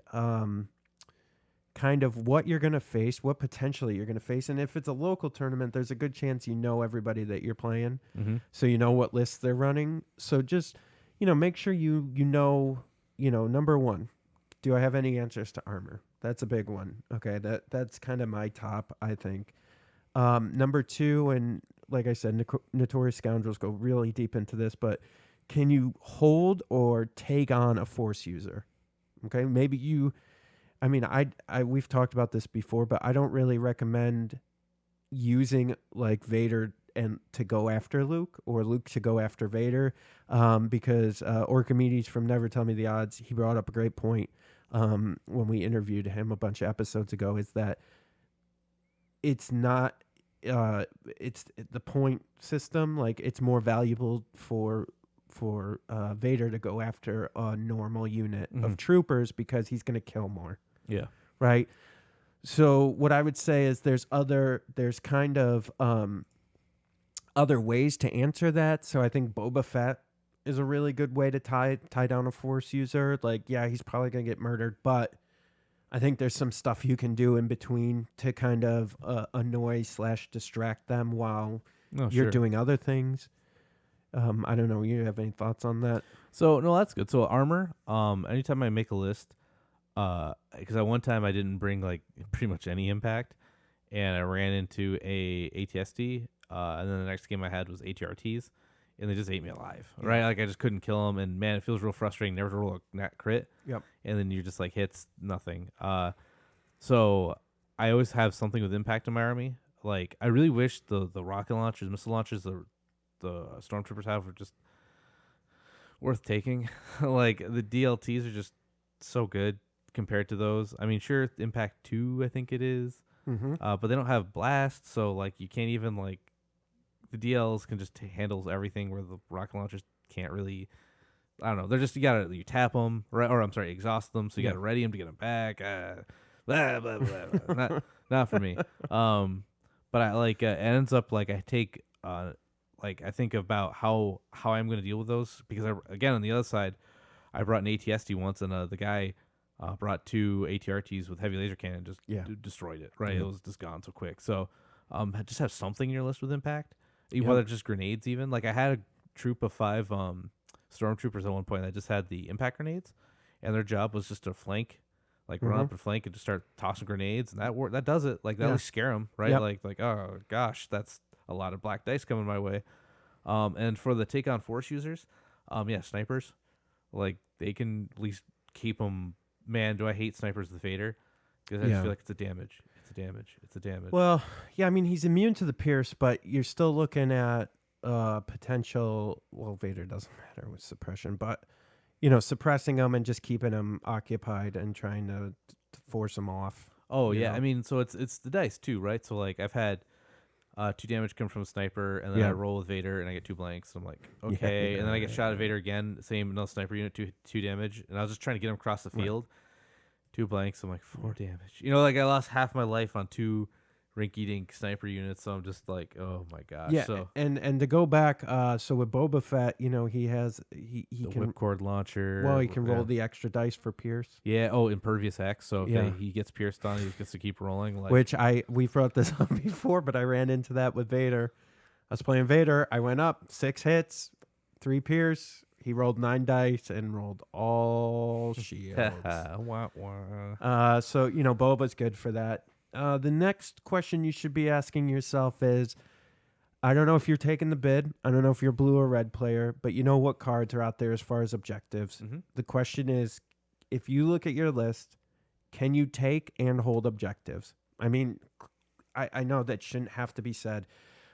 Speaker 2: kind of what you're going to face, what potentially you're going to face. And if it's a local tournament, there's a good chance everybody that you're playing.
Speaker 3: Mm-hmm.
Speaker 2: So you know what lists they're running. So just, make sure you know, number 1, do I have any answers to armor? That's a big one. Okay, that's kind of my top, I think. Number 2, and like I said, Notorious Scoundrels go really deep into this, but can you hold or take on a Force user? Okay, maybe we've talked about this before, but I don't really recommend using like Vader and to go after Luke, or Luke to go after Vader, because Orchimedes from Never Tell Me the Odds, he brought up a great point when we interviewed him a bunch of episodes ago, is that it's not it's the point system. Like it's more valuable for Vader to go after a normal unit of troopers because he's going to kill more.
Speaker 3: Yeah.
Speaker 2: Right. So what I would say is there's kind of other ways to answer that. So I think Boba Fett is a really good way to tie down a Force user. Like, yeah, he's probably going to get murdered, but I think there's some stuff you can do in between to kind of annoy / distract them while you're doing other things. I don't know. You have any thoughts on that?
Speaker 3: So, no, that's good. So armor, anytime I make a list, because at one time I didn't bring like pretty much any impact, and I ran into a ATSD, and then the next game I had was ATRTs, and they just ate me alive, right? Like I just couldn't kill them, and man, it feels real frustrating never to roll a nat crit.
Speaker 2: Yep.
Speaker 3: And then you're just like hits nothing. So I always have something with impact in my army. Like I really wish the rocket launchers, missile launchers, the stormtroopers have were just worth taking. Like the DLTs are just so good compared to those. I mean, sure, Impact 2, I think it is.
Speaker 2: Mm-hmm.
Speaker 3: But they don't have blast, so like you can't even like the DLs can just handles everything where the rocket launchers can't really. I don't know. They're just you tap them, right? Or I'm sorry, exhaust them. So you got to ready them to get them back. Blah, blah, blah, blah. Not for me. But I like it ends up like I take like I think about how I'm going to deal with those because again on the other side, I brought an ATST once and the guy brought 2 ATRTs with heavy laser cannon, just destroyed it. Right, it was just gone so quick. So just have something in your list with impact, whether it's just grenades even. Like I had a troop of 5 stormtroopers at one point that just had the impact grenades, and their job was just to flank, like run up and flank and just start tossing grenades, and that does it. Like that would scare them, right? Like oh gosh, that's a lot of black dice coming my way. And for the take on force users, snipers, like they can at least keep them. Man, do I hate snipers with Vader? Because I just feel like it's a damage. It's a damage.
Speaker 2: Well, yeah, I mean he's immune to the pierce, but you're still looking at potential. Well, Vader doesn't matter with suppression, but suppressing them and just keeping them occupied and trying to force them off.
Speaker 3: Oh yeah, I mean, so it's the dice too, right? So like I've had 2 damage come from a sniper, and then I roll with Vader, and I get 2 blanks. So I'm like, okay, and then I get shot at Vader again, same another sniper unit, 2 damage, and I was just trying to get him across the field, 2 blanks. I'm like 4 damage. Like I lost half my life on 2 rinky-dink sniper units, so I'm just like, oh my gosh.
Speaker 2: Yeah,
Speaker 3: so
Speaker 2: and to go back, so with Boba Fett, he has he can
Speaker 3: whipcord launcher.
Speaker 2: Well, he can roll the extra dice for pierce.
Speaker 3: Yeah. Oh, impervious X. So if he gets pierced on, he just gets to keep rolling. Like,
Speaker 2: which we've brought this up before, but I ran into that with Vader. I was playing Vader. I went up 6 hits, 3 pierce. He rolled 9 dice and rolled all shields.
Speaker 3: Wah, wah.
Speaker 2: So Boba's good for that. The next question you should be asking yourself is, I don't know if you're taking the bid. I don't know if you're a blue or red player, but you know what cards are out there as far as objectives.
Speaker 3: Mm-hmm.
Speaker 2: The question is, if you look at your list, can you take and hold objectives? I mean, I know that shouldn't have to be said,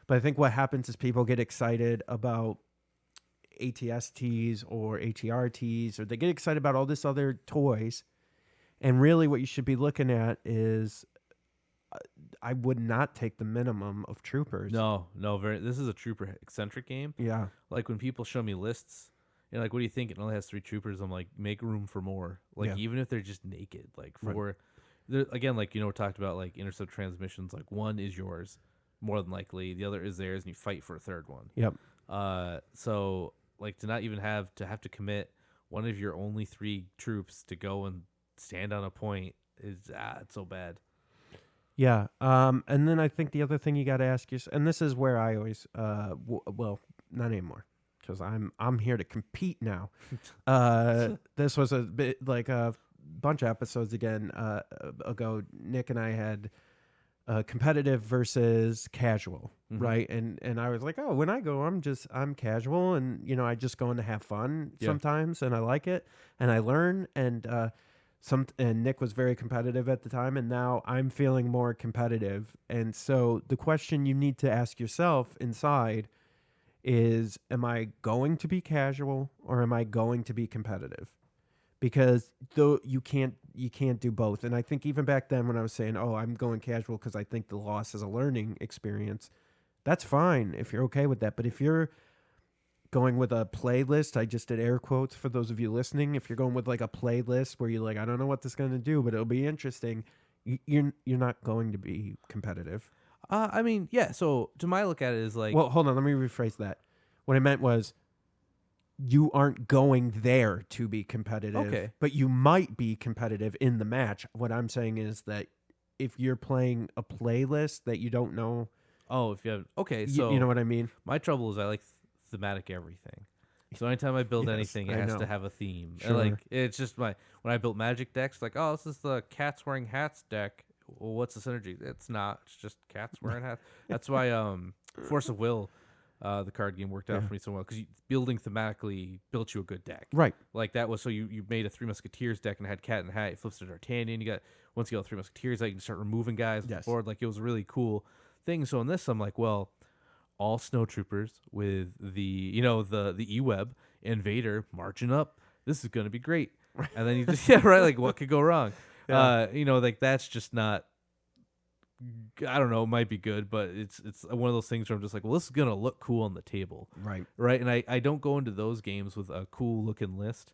Speaker 2: but I think what happens is people get excited about ATSTs or ATRTs, or they get excited about all this other toys. And really what you should be looking at is, I would not take the minimum of troopers.
Speaker 3: No. This is a trooper eccentric game.
Speaker 2: Yeah.
Speaker 3: Like when people show me lists, like, what do you think? It only has 3 troopers. I'm like, make room for more. Like, even if they're just naked. Like, again, like, we talked about, like, intercept transmissions. Like, 1 is yours, more than likely. The other is theirs, and you fight for a 3rd one.
Speaker 2: Yep.
Speaker 3: So, like, to not even have to commit one of your only 3 troops to go and stand on a point is, it's so bad.
Speaker 2: Yeah. And then I think the other thing you got to ask yourself, and this is where I always, well, not anymore, because I'm here to compete now. This was a bit like a bunch of episodes ago. Nick and I had competitive versus casual, right? And I was like, oh, when I go, I'm casual, and I just go in to have fun sometimes, and I like it, and I learn, and Nick was very competitive at the time, and now I'm feeling more competitive. And so the question you need to ask yourself inside is, am I going to be casual or am I going to be competitive? Because though you can't do both. And I think even back then when I was saying, oh, I'm going casual because I think the loss is a learning experience, that's fine if you're okay with that. But if you're going with a playlist, I just did air quotes for those of you listening. If you're going with like a playlist where you're like, I don't know what this is going to do, but it'll be interesting, you're not going to be competitive.
Speaker 3: I mean, yeah. So to my look at it is like,
Speaker 2: well, hold on, let me rephrase that. What I meant was, you aren't going there to be competitive, but you might be competitive in the match. What I'm saying is that if you're playing a playlist that you don't know,
Speaker 3: if you have so
Speaker 2: you know what I mean.
Speaker 3: My trouble is I like thematic everything. So anytime I build anything, it has to have a theme.
Speaker 2: Sure.
Speaker 3: And like it's just when I built Magic decks, like, oh, this is the cats wearing hats deck. Well, what's the synergy? It's not. It's just cats wearing hats. That's why Force of Will The card game worked out for me so well because building thematically built you a good deck.
Speaker 2: Right.
Speaker 3: Like that was so you made a Three Musketeers deck and it had Cat in the Hat. It flips to D'Artagnan. You got once you got Three Musketeers, like you can start removing guys off the board. Like it was a really cool thing. So in this, I'm like, well, all snowtroopers with the the E-Web and Vader marching up. This is gonna be great. And then you just like what could go wrong? Like that's just not. I don't know, it might be good, but it's one of those things where I'm just like, well, this is gonna look cool on the table,
Speaker 2: Right.
Speaker 3: and I don't go into those games with a cool looking list.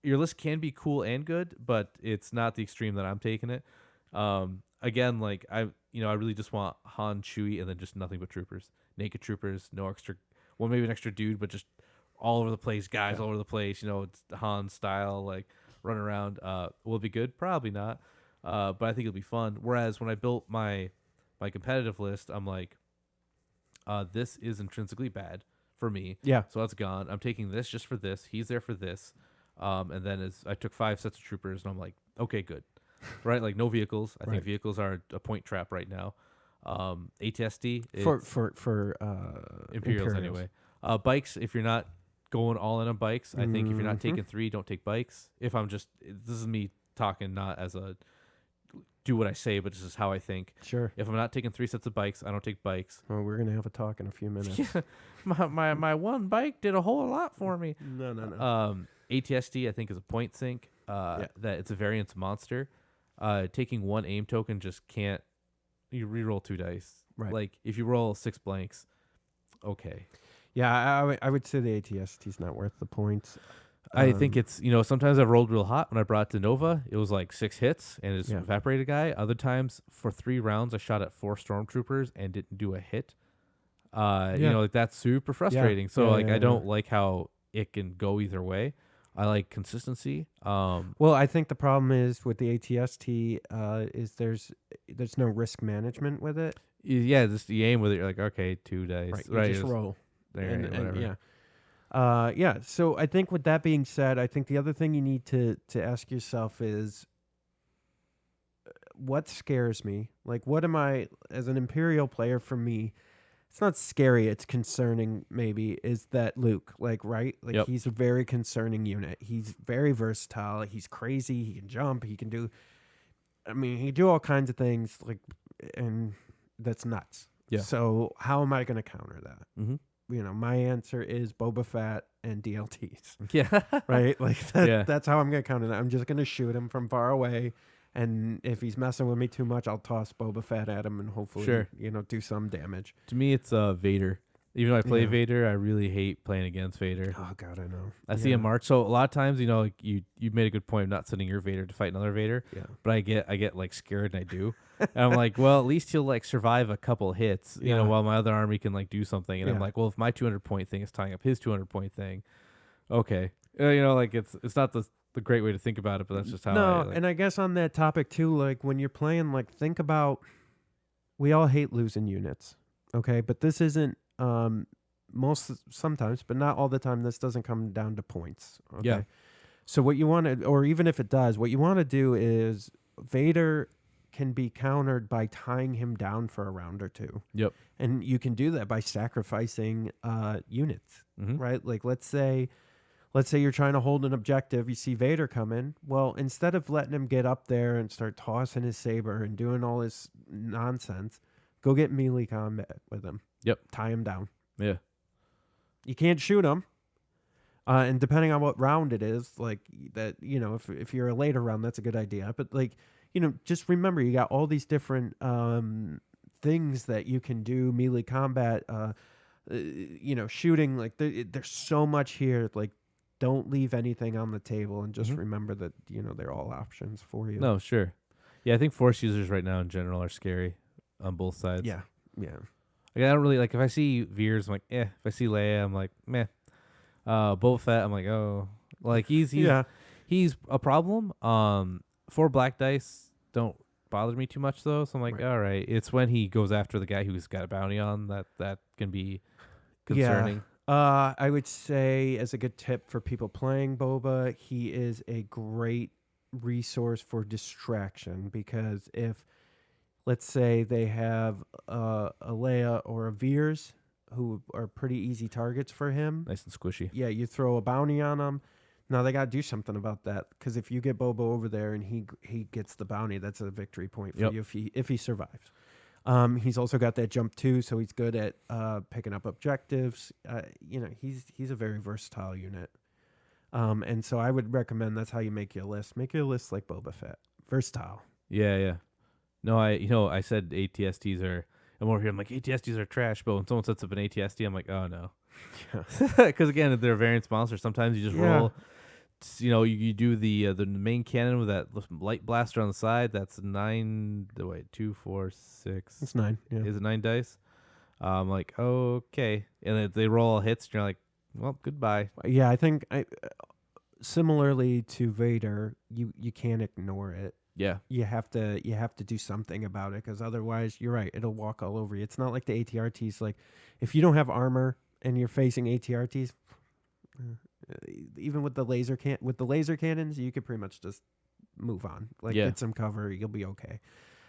Speaker 3: Your list can be cool and good, but it's not the extreme that I'm taking it. Again, like I really just want Han, Chewie, and then just nothing but troopers, naked troopers, no extra, well maybe an extra dude, but just all over the place, guys all over the place. It's Han style, like run around. Will it be good? Probably not. But I think it'll be fun. Whereas when I built my competitive list, I'm like, this is intrinsically bad for me.
Speaker 2: Yeah.
Speaker 3: So that's gone. I'm taking this just for this. He's there for this. And then I took 5 sets of troopers, and I'm like, okay, good. Right? Like no vehicles. I think vehicles are a point trap right now. ATSD
Speaker 2: For
Speaker 3: Imperials anyway. Bikes, if you're not going all in on bikes, I think if you're not taking 3, don't take bikes. This is me talking not as a do what I say, but this is how I think.
Speaker 2: Sure.
Speaker 3: If I'm not taking 3 sets of bikes, I don't take bikes.
Speaker 2: Well, we're gonna have a talk in a few minutes.
Speaker 3: my one bike did a whole lot for me.
Speaker 2: No.
Speaker 3: ATSD I think is a point sink. That it's a variance monster. Taking 1 aim token just can't. You reroll 2 dice.
Speaker 2: Right.
Speaker 3: Like if you roll 6 blanks, okay.
Speaker 2: Yeah, I would say the ATST is not worth the points.
Speaker 3: I think it's, sometimes I've rolled real hot. When I brought it to Nova, it was like 6 hits and it's evaporated a guy. Other times, for 3 rounds, I shot at 4 stormtroopers and didn't do a hit. Like that's super frustrating. So I don't like how it can go either way. I like consistency.
Speaker 2: Well, I think the problem is with the ATST is there's no risk management with it.
Speaker 3: Yeah, just you aim with it. You're like, okay, 2 dice.
Speaker 2: Right. You just roll.
Speaker 3: There,
Speaker 2: and so I think with that being said, I think the other thing you need to ask yourself is what scares me? Like, what am I, as an Imperial player, for me, it's not scary, it's concerning maybe, is that Luke, he's a very concerning unit. He's very versatile, he's crazy, he can jump, he can do all kinds of things, and that's nuts.
Speaker 3: Yeah.
Speaker 2: So how am I going to counter that?
Speaker 3: Mm-hmm.
Speaker 2: My answer is Boba Fett and DLTs.
Speaker 3: Yeah.
Speaker 2: Right? That's how I'm going to counter that. I'm just going to shoot him from far away. And if he's messing with me too much, I'll toss Boba Fett at him and hopefully, do some damage.
Speaker 3: To me, it's Vader. Even though I play Vader, I really hate playing against Vader.
Speaker 2: Oh, God, I know.
Speaker 3: I see him march. So a lot of times, you made a good point of not sending your Vader to fight another Vader.
Speaker 2: Yeah.
Speaker 3: But I get like scared and I do. And I'm like, well, at least he'll survive a couple hits, while my other army can do something. And I'm like, well, if my 200-point thing is tying up his 200-point thing, okay. It's not the great way to think about it, but that's just how
Speaker 2: and I guess on that topic too, when you're playing, think about, we all hate losing units, okay? But this isn't, sometimes, but not all the time, this doesn't come down to points, okay?
Speaker 3: Yeah.
Speaker 2: So what you want to, or even if it does, what you want to do is Vader can be countered by tying him down for a round or 2.
Speaker 3: Yep.
Speaker 2: And you can do that by sacrificing units, right? Let's say you're trying to hold an objective, you see Vader come in. Well, instead of letting him get up there and start tossing his saber and doing all this nonsense, go get melee combat with him.
Speaker 3: Yep.
Speaker 2: Tie him down.
Speaker 3: Yeah.
Speaker 2: You can't shoot him. And depending on what round it is, if you're a later round, that's a good idea. But just remember, you got all these different things that you can do, melee combat, shooting. There's so much here. Don't leave anything on the table, and just remember that they're all options for you.
Speaker 3: No, sure. Yeah, I think Force users right now in general are scary on both sides.
Speaker 2: Yeah.
Speaker 3: I don't really if I see Veers, I'm like, eh. If I see Leia, I'm like, meh. Boba Fett, I'm like, oh, he's a problem. 4 black dice don't bother me too much though, so I'm like, all right. It's when he goes after the guy who's got a bounty on that can be concerning.
Speaker 2: Yeah. I would say, as a good tip for people playing Boba, he is a great resource for distraction, because if, let's say, they have a Leia or a Veers, who are pretty easy targets for him.
Speaker 3: Nice and squishy.
Speaker 2: Yeah, you throw a bounty on them. Now they got to do something about that, because if you get Bobo over there and he gets the bounty, that's a victory point for you if he survives. He's also got that jump too, so he's good at picking up objectives. He's a very versatile unit. And so I would recommend that's how you make your list. Make your list like Boba Fett, versatile.
Speaker 3: Yeah. No, I said ATSTs are. I'm over here. I'm like, ATSTs are trash, but when someone sets up an ATST, I'm like, oh no, because again, they're variance monsters. Sometimes you just roll. You do the main cannon with that light blaster on the side. That's 9. Wait, 2, 4, 6.
Speaker 2: It's 9. Yeah.
Speaker 3: Is it 9 dice? I'm like, okay, and they roll all hits. And you're like, well, goodbye.
Speaker 2: Yeah, I think similarly to Vader, you can't ignore it.
Speaker 3: Yeah,
Speaker 2: you have to do something about it, because otherwise, you're right, it'll walk all over you. It's not like the ATRTs. Like, if you don't have armor and you're facing ATRTs. Even with the laser cannons, you could pretty much just move on. Like, get some cover, you'll be okay.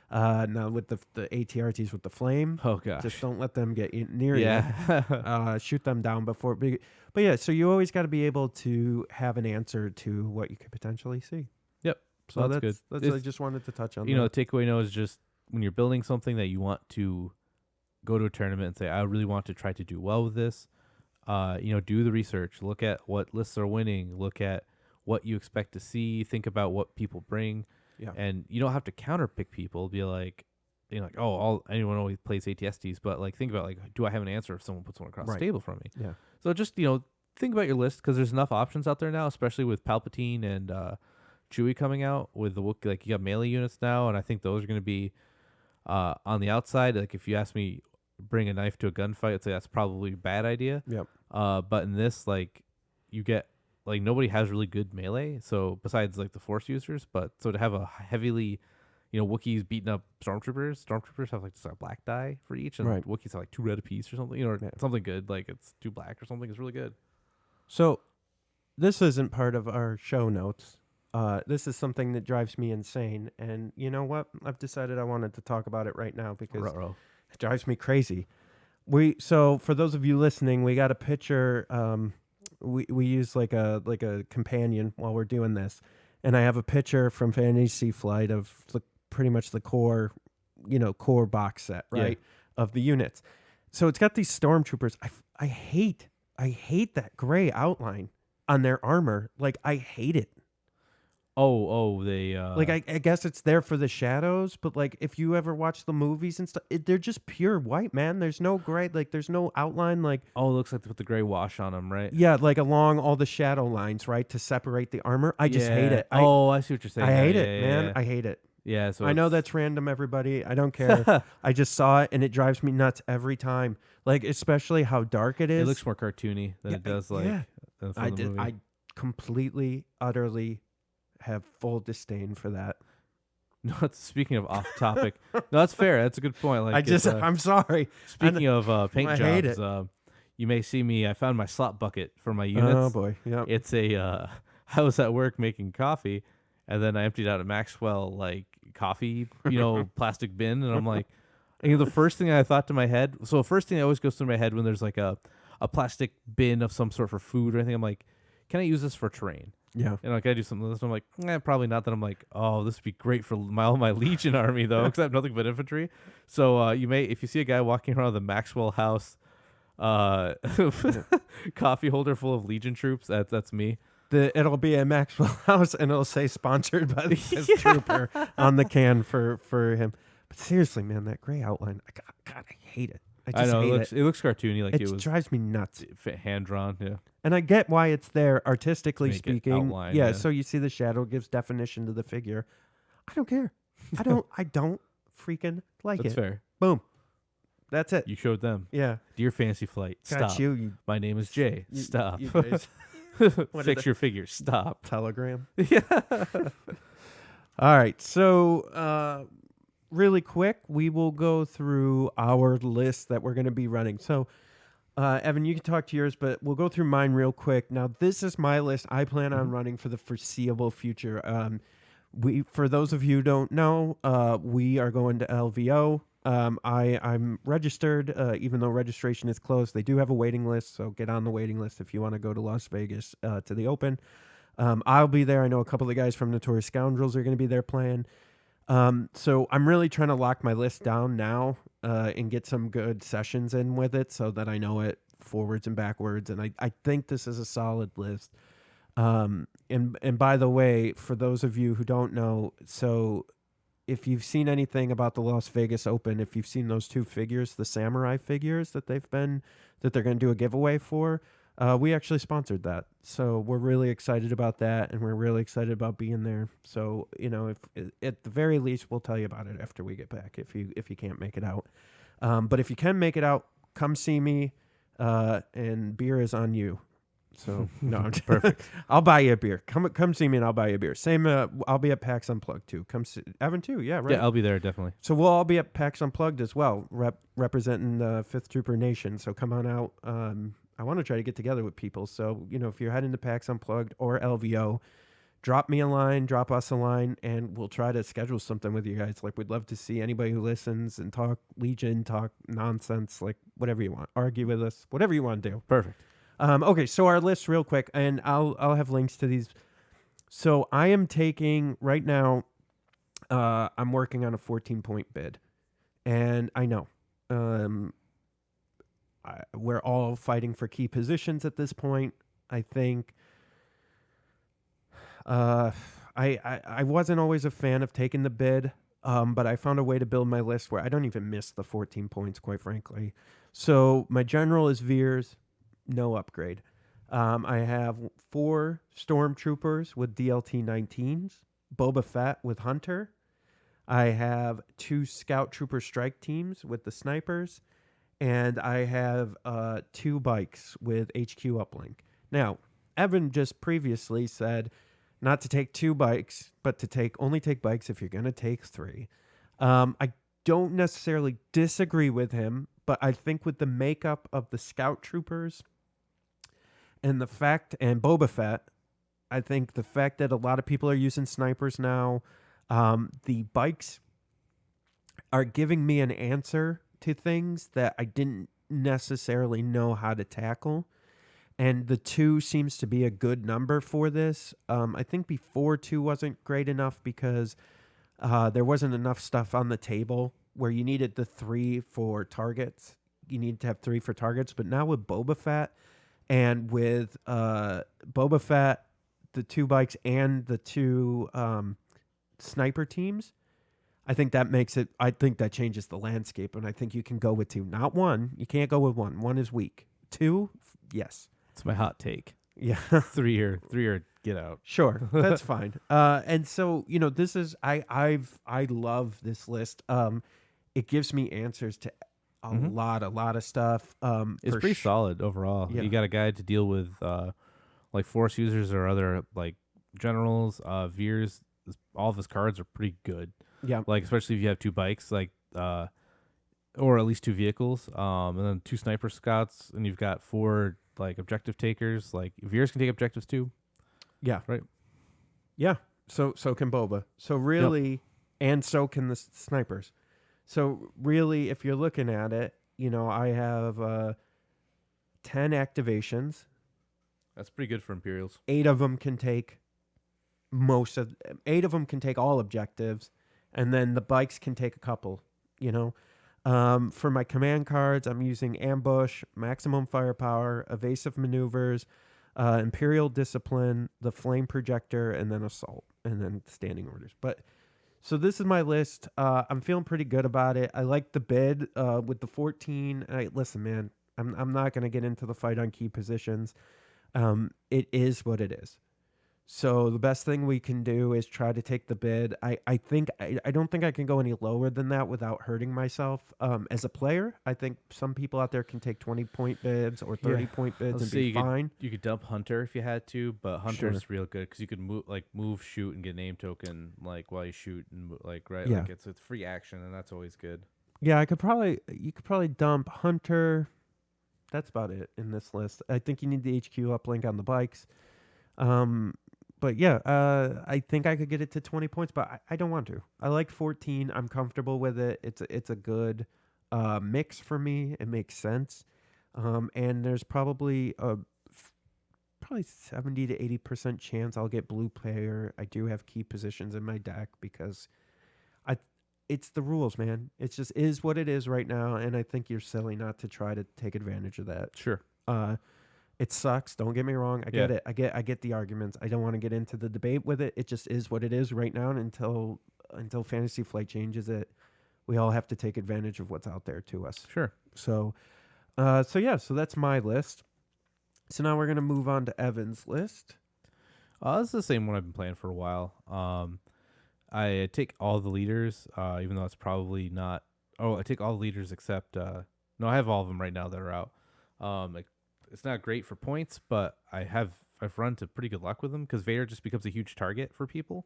Speaker 2: Now with the ATRTs with the flame,
Speaker 3: oh gosh,
Speaker 2: just don't let them get near you. Shoot them down before. But yeah, so you always got to be able to have an answer to what you could potentially see.
Speaker 3: Yep.
Speaker 2: So
Speaker 3: that's good.
Speaker 2: That's I just wanted to touch on.
Speaker 3: The takeaway note is just when you're building something that you want to go to a tournament and say, I really want to try to do well with this. Do the research, look at what lists are winning, look at what you expect to see, think about what people bring. Yeah. And you don't have to counter pick people, be like, anyone always plays ATSTs, but like, think about like, do I have an answer if someone puts one across the table from me?
Speaker 2: Yeah.
Speaker 3: So just, think about your list, because there's enough options out there now, especially with Palpatine and Chewie coming out with the Wookiee. Like, you got melee units now, and I think those are going to be on the outside. Like, if you ask me, bring a knife to a gunfight, I'd say that's probably a bad idea.
Speaker 2: Yep.
Speaker 3: But in this, like, you get, like, nobody has really good melee, so besides like the Force users, but so to have a heavily, Wookiees beating up stormtroopers have like just a black die for each, and Wookiees have like 2 red apiece or something, or something good, like it's 2 black or something. It's really good.
Speaker 2: So this isn't part of our show notes. This is something that drives me insane, and you know what? I've decided I wanted to talk about it right now because it drives me crazy. So for those of you listening, we got a picture. We use like a companion while we're doing this, and I have a picture from Fantasy Flight of pretty much the core box set, right, of the units. So it's got these stormtroopers. I hate that gray outline on their armor. Like, I hate it.
Speaker 3: They
Speaker 2: like, I guess it's there for the shadows, but like, if you ever watch the movies and stuff, they're just pure white, man. There's no gray, like there's no outline, like
Speaker 3: it looks like they put the gray wash on them, right?
Speaker 2: Yeah, like along all the shadow lines, right, to separate the armor. I just hate it.
Speaker 3: I see what you're saying.
Speaker 2: I hate it, man. Yeah. I hate it.
Speaker 3: Yeah, so
Speaker 2: I know that's random, everybody. I don't care. I just saw it and it drives me nuts every time. Like, especially how dark it is.
Speaker 3: It looks more cartoony than it does
Speaker 2: I completely, utterly have full disdain for that.
Speaker 3: No, speaking of off topic, no, that's fair. That's a good point. Like,
Speaker 2: I'm sorry.
Speaker 3: Speaking of paint jobs, you may see me. I found my slop bucket for my units.
Speaker 2: Oh boy, yeah.
Speaker 3: It's a. I was at work making coffee, and then I emptied out a Maxwell coffee, plastic bin, and I'm like, the first thing I thought to my head. So the first thing that always goes through my head when there's like a plastic bin of some sort for food or anything, I'm like, can I use this for terrain?
Speaker 2: Yeah.
Speaker 3: Can I do something with this? I'm like, probably not. Then I'm like, this would be great for my Legion army, though, because I have nothing but infantry. So if you see a guy walking around the Maxwell House coffee holder full of Legion troops, that's me.
Speaker 2: It'll be a Maxwell House, and it'll say sponsored by this trooper on the can for him. But seriously, man, that gray outline, God, I hate it. I know
Speaker 3: it looks cartoony, like it was
Speaker 2: drives me nuts.
Speaker 3: Hand drawn, yeah.
Speaker 2: And I get why it's there, artistically speaking.
Speaker 3: Outline,
Speaker 2: yeah, so you see the shadow gives definition to the figure. I don't care. I don't freaking like
Speaker 3: That's
Speaker 2: it.
Speaker 3: fair.
Speaker 2: Boom. That's it.
Speaker 3: You showed them.
Speaker 2: Yeah.
Speaker 3: Dear Fantasy Flight,
Speaker 2: got
Speaker 3: stop.
Speaker 2: You
Speaker 3: My name is Jay. Stop.
Speaker 2: You guys,
Speaker 3: Fix your figure. Stop.
Speaker 2: Telegram.
Speaker 3: Yeah.
Speaker 2: All right. So, really quick, we will go through our list that we're going to be running. So, Evan, you can talk to yours, but we'll go through mine real quick. Now, this is my list I plan on running for the foreseeable future. For those of you who don't know, we are going to LVO I'm registered, even though registration is closed. They do have a waiting list, so get on the waiting list if you want to go to Las Vegas to the Open. I'll be there. I know a couple of the guys from Notorious Scoundrels are going to be there playing. So I'm really trying to lock my list down now and get some good sessions in with it so that I know it forwards and backwards. And I think this is a solid list. And by the way, for those of you who don't know, so if you've seen anything about the Las Vegas Open, if you've seen those two figures, the samurai figures that they're going to do a giveaway for, we actually sponsored that. So we're really excited about that, and we're really excited about being there. So, if at the very least, we'll tell you about it after we get back if you can't make it out. But if you can make it out, come see me, and beer is on you. So no, I'm
Speaker 3: Perfect.
Speaker 2: I'll buy you a beer. Come see me and I'll buy you a beer. Same. I'll be at PAX Unplugged too. Come see Evan too. Yeah, right.
Speaker 3: Yeah, I'll be there definitely.
Speaker 2: So we'll all be at PAX Unplugged as well, representing the 5th Trooper Nation. So come on out. I want to try to get together with people. So if you're heading to PAX Unplugged or LVO, drop me a line, drop us a line, and we'll try to schedule something with you guys. Like we'd love to see anybody who listens and talk Legion, talk nonsense, like whatever you want, argue with us, whatever you want to do.
Speaker 3: Perfect.
Speaker 2: Okay, so our list real quick, and I'll have links to these. So I am taking right now. I'm working on a 14-point bid, and I know we're all fighting for key positions at this point. I think I wasn't always a fan of taking the bid, but I found a way to build my list where I don't even miss the 14 points, quite frankly. So my general is Veers. No upgrade. I have 4 Stormtroopers with DLT 19s, Boba Fett with Hunter. I have 2 Scout Trooper strike teams with the snipers, and I have 2 bikes with HQ uplink. Now, Evan just previously said not to take 2 bikes, but to only take bikes if you're going to take 3. I don't necessarily disagree with him, but I think with the makeup of the Scout Troopers and Boba Fett, I think the fact that a lot of people are using snipers now, the bikes are giving me an answer to things that I didn't necessarily know how to tackle. And the 2 seems to be a good number for this. I think before 2 wasn't great enough because there wasn't enough stuff on the table where you needed the 3 for targets. You need to have 3 for targets. But now with Boba Fett, and with Boba Fett, the 2 bikes, and the 2 sniper teams, I think that changes the landscape. And I think you can go with 2. Not 1. You can't go with 1. 1 is weak. 2, yes.
Speaker 3: It's my hot take.
Speaker 2: Yeah.
Speaker 3: 3 or get out.
Speaker 2: Sure. That's fine. And so, this is, I love this list. It gives me answers to a lot of stuff.
Speaker 3: It's pretty solid overall.
Speaker 2: Yeah.
Speaker 3: You got a guide to deal with like force users or other like generals. Veers, all of his cards are pretty good.
Speaker 2: Yeah.
Speaker 3: Like especially if you have 2 bikes, like or at least 2 vehicles, and then 2 sniper scouts, and you've got 4 like objective takers. Like Veers can take objectives too.
Speaker 2: Yeah.
Speaker 3: Right.
Speaker 2: Yeah. So can Boba. So really, and so can the snipers. So really, if you're looking at it, I have 10 activations.
Speaker 3: That's pretty good for Imperials.
Speaker 2: 8 of them can take 8 of them can take all objectives, and then the bikes can take a couple. For my command cards, I'm using ambush, maximum firepower, evasive maneuvers, Imperial discipline, the flame projector, and then assault, and then standing orders. But so this is my list. I'm feeling pretty good about it. I like the bid with the 14. Listen, man, I'm not going to get into the fight on key positions. It is what it is. So the best thing we can do is try to take the bid. I don't think I can go any lower than that without hurting myself. As a player, I think some people out there can take 20-point bids or 30-point bids and be fine.
Speaker 3: You could dump Hunter if you had to, but Hunter's real good because you could move, shoot, and get a name token while you shoot and right.
Speaker 2: Yeah.
Speaker 3: Like it's free action, and that's always good.
Speaker 2: Yeah, you could probably dump Hunter. That's about it in this list. I think you need the HQ uplink on the bikes. but yeah, I think I could get it to 20 points, but I don't want to. I like 14. I'm comfortable with it. It's a good mix for me. It makes sense. And there's probably probably 70 to 80% chance I'll get blue player. I do have key positions in my deck because I it's the rules, man. It just is what it is right now, and I think you're silly not to try to take advantage of that.
Speaker 3: Sure.
Speaker 2: It sucks. Don't get me wrong. I get it. I get the arguments. I don't want to get into the debate with it. It just is what it is right now. And until Fantasy Flight changes it, we all have to take advantage of what's out there to us.
Speaker 3: Sure.
Speaker 2: So that's my list. So now we're gonna move on to Evan's list.
Speaker 3: This is the same one I've been playing for a while. I take all the leaders, even though it's probably not. Oh, I take all the leaders except. No, I have all of them right now that are out. It's not great for points, but I've run to pretty good luck with them because Vader just becomes a huge target for people.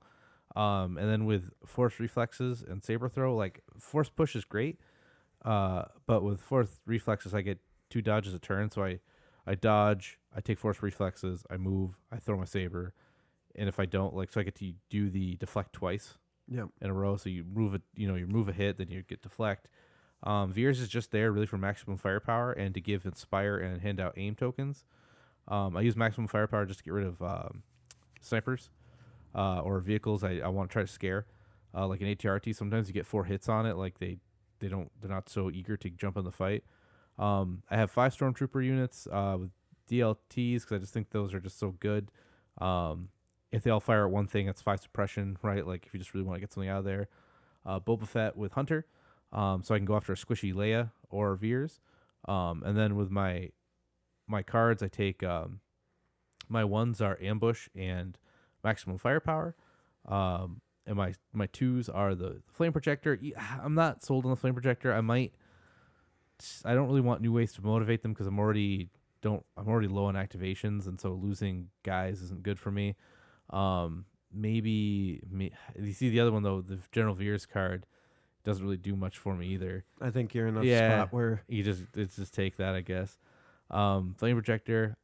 Speaker 3: And then with force reflexes and saber throw, like force push is great, but with force reflexes I get 2 dodges a turn, so I dodge, I take force reflexes, I move, I throw my saber, and if I don't, like, so I get to do the deflect twice in a row. So you move it, you move a hit, then you get deflect. Veers is just there really for maximum firepower and to give inspire and hand out aim tokens. I use maximum firepower just to get rid of snipers or vehicles I want to try to scare. Like an ATRT, sometimes you get 4 hits on it, like they're not so eager to jump in the fight. I have 5 stormtrooper units with DLTs because I just think those are just so good. If they all fire at one thing, it's 5 suppression, right? Like if you just really want to get something out of there. Boba Fett with Hunter, so I can go after a squishy Leia or Veers. And then with my cards, I take my ones are ambush and maximum firepower. And my 2s are the flame projector. I'm not sold on the flame projector. I don't really want new ways to motivate them because I'm already low on activations, and so losing guys isn't good for me. Maybe you see the other one though, the General Veers card doesn't really do much for me either.
Speaker 2: I think you're in a spot where
Speaker 3: it's just take that, I guess. Flame projector,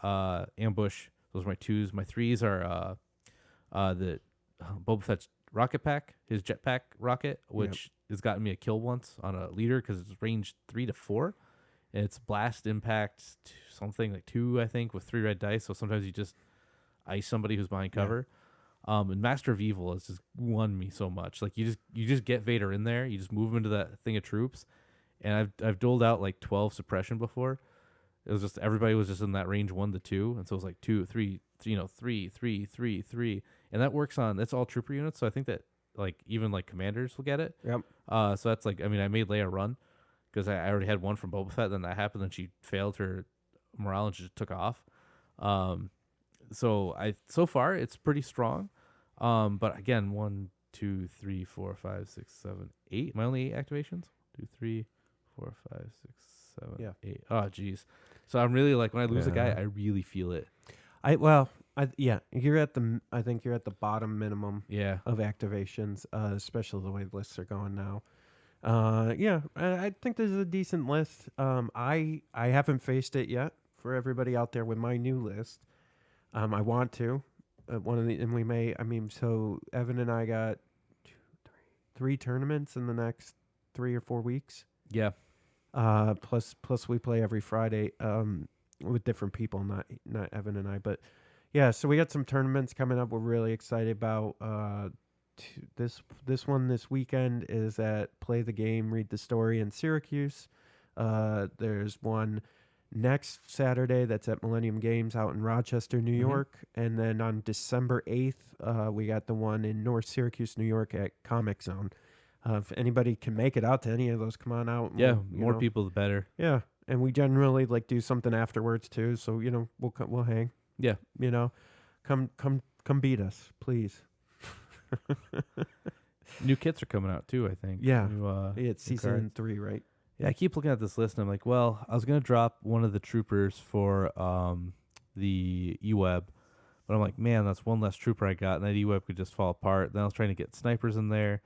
Speaker 3: ambush. Those are my 2s. My 3s are the Boba Fett's rocket pack, his jetpack rocket, which has gotten me a kill once on a leader because it's range 3 to 4. And it's blast impact something like 2, I think, with 3 red dice. So sometimes you just ice somebody who's behind cover. And Master of Evil has just won me so much. Like you just get Vader in there, you just move him into that thing of troops. And I've doled out like 12 suppression before. It was just everybody was just in that range 1 to 2, and so it was like 2, 3, 3, 3, 3, 3, and that works on that's all trooper units. So I think that like even like commanders will get it.
Speaker 2: Yep.
Speaker 3: So that's like, I mean, I made Leia run because I already had one from Boba Fett. Then that happened, and she failed her morale and she just took off. So far it's pretty strong. But again, 1, 2, 3, 4, 5, 6, 7, 8. My only 8 activations. 2, 3, 4, 5, 6, 7, 8. Oh, geez. So I'm really like when I lose a guy, I really feel it.
Speaker 2: I think you're at the bottom minimum of activations, especially the way the lists are going now. I think this is a decent list. I haven't faced it yet for everybody out there with my new list. I want to. So Evan and I got 3 tournaments in the next 3 or 4 weeks.
Speaker 3: Yeah.
Speaker 2: Plus we play every Friday with different people, not Evan and I, but yeah. So we got some tournaments coming up. We're really excited about. This one this weekend is at Play the Game, Read the Story in Syracuse. There's one next Saturday that's at Millennium Games out in Rochester, New York. And then on December 8th, we got the one in North Syracuse, New York at Comic Zone. If anybody can make it out to any of those, come on out.
Speaker 3: Yeah, more people the better.
Speaker 2: Yeah, and we generally like do something afterwards too. So we'll hang.
Speaker 3: Yeah,
Speaker 2: come beat us, please.
Speaker 3: New kits are coming out too, I think.
Speaker 2: Yeah,
Speaker 3: new,
Speaker 2: it's season 3, right?
Speaker 3: Yeah, I keep looking at this list and I'm like, well, I was gonna drop one of the troopers for the EWEB, but I'm like, man, that's one less trooper I got, and that EWEB could just fall apart. Then I was trying to get snipers in there.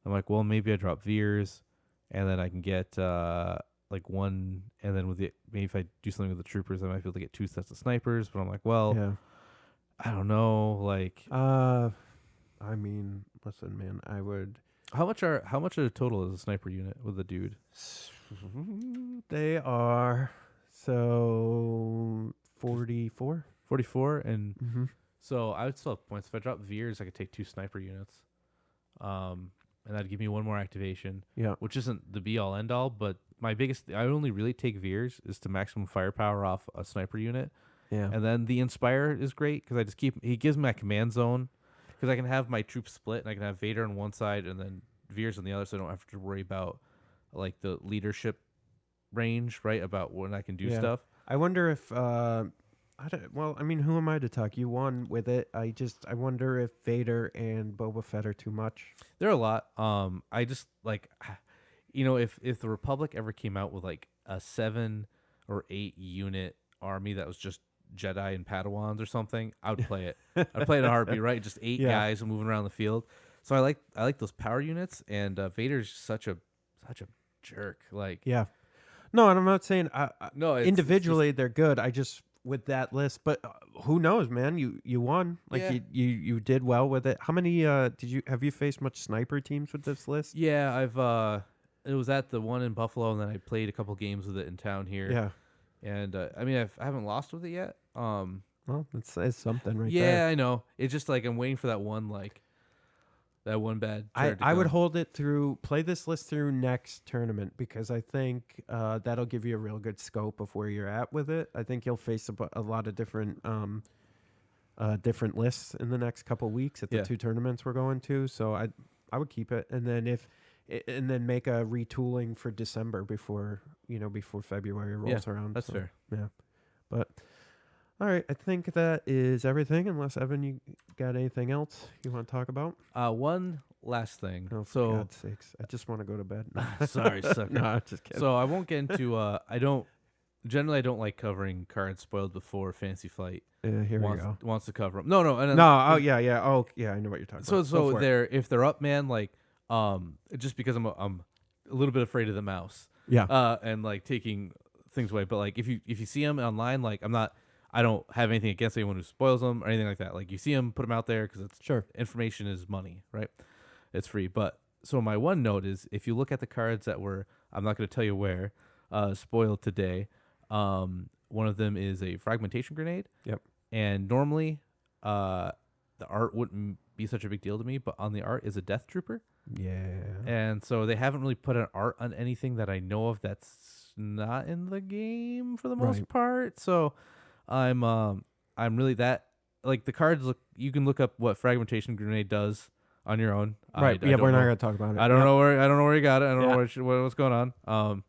Speaker 3: I'm like, well, maybe I drop Veers, and then I can get like one, and then maybe if I do something with the troopers, I might be able to get 2 sets of snipers. But I'm like, well, I don't know, like
Speaker 2: I mean, listen, man, I would.
Speaker 3: how much are total is a sniper unit with a dude?
Speaker 2: They are so 44.
Speaker 3: 44, and
Speaker 2: Mm-hmm.
Speaker 3: so I would still have points. If I drop Veers, I could take 2 sniper units. And that'd give me 1 more activation,
Speaker 2: Yeah.
Speaker 3: which isn't the be all end all, but I only really take Veers is to maximum firepower off a sniper unit.
Speaker 2: Yeah.
Speaker 3: And then the Inspire is great because he gives me my command zone because I can have my troops split and I can have Vader on one side and then Veers on the other, so I don't have to worry about like the leadership range, right? About when I can do
Speaker 2: Yeah.
Speaker 3: stuff.
Speaker 2: I wonder if well, I mean, who am I to talk? You won with it. I wonder if Vader and Boba Fett are too much.
Speaker 3: There are a lot. I just like, if the Republic ever came out with like a 7 or 8 unit army that was just Jedi and Padawans or something, I would play it. I'd play it in a heartbeat, right? Just 8
Speaker 2: Yeah.
Speaker 3: guys moving around the field. So I like those power units, and Vader's such a jerk. Like,
Speaker 2: Yeah. No, and I'm not saying
Speaker 3: no, it's
Speaker 2: individually they're good. I just with that list, but who knows, man? You won. Like
Speaker 3: Yeah.
Speaker 2: you did well with it. How many have you faced much sniper teams with this list?
Speaker 3: yeah, I've it was at the one in Buffalo, and then I played a couple games with it in town here.
Speaker 2: Yeah.
Speaker 3: And I mean, I haven't lost with it yet.
Speaker 2: Well, it's something right
Speaker 3: yeah,
Speaker 2: there.
Speaker 3: I know. It's just like I'm waiting for that one bad.
Speaker 2: I
Speaker 3: turn to
Speaker 2: would
Speaker 3: come.
Speaker 2: hold it through, play this list through next tournament because I think that'll give you a real good scope of where you're at with it. I think you'll face a lot of different lists in the next couple weeks at the
Speaker 3: Yeah.
Speaker 2: 2 tournaments we're going to. So I would keep it, and then make a retooling for December before February rolls around.
Speaker 3: That's
Speaker 2: So,
Speaker 3: fair.
Speaker 2: Yeah, but. All right, I think that is everything. Unless Evan, you got anything else you want to talk about?
Speaker 3: One last thing.
Speaker 2: Oh, for
Speaker 3: So
Speaker 2: God's sakes, I just want to go to bed.
Speaker 3: sorry, sucker.
Speaker 2: No, I'm just kidding.
Speaker 3: So I won't get into. I don't like covering cards spoiled before Fantasy Flight
Speaker 2: Here we go.
Speaker 3: wants to cover them. No. And
Speaker 2: No, oh yeah. Oh yeah, I know what you're talking
Speaker 3: So
Speaker 2: about. Go for it.
Speaker 3: if they're up, man, like just because I'm a little bit afraid of the mouse.
Speaker 2: Yeah.
Speaker 3: And like taking things away, but like if you see them online, like I don't have anything against anyone who spoils them or anything like that. Like you see them, put them out there because it's
Speaker 2: Sure.
Speaker 3: information is money, right? It's free. But so my one note is if you look at the cards that were, I'm not going to tell you where, spoiled today. One of them is a fragmentation grenade.
Speaker 2: Yep.
Speaker 3: And normally, the art wouldn't be such a big deal to me, but on the art is a Death Trooper.
Speaker 2: Yeah.
Speaker 3: And so they haven't really put an art on anything that I know of that's not in the game for the most
Speaker 2: Right.
Speaker 3: part. So I'm really that like the cards look. You can look up what fragmentation grenade does on your own.
Speaker 2: Right.
Speaker 3: I
Speaker 2: Yeah,
Speaker 3: don't
Speaker 2: we're not
Speaker 3: know.
Speaker 2: gonna talk about it.
Speaker 3: I don't
Speaker 2: Yep.
Speaker 3: know where you got it. I don't
Speaker 2: Yeah.
Speaker 3: know what's going on.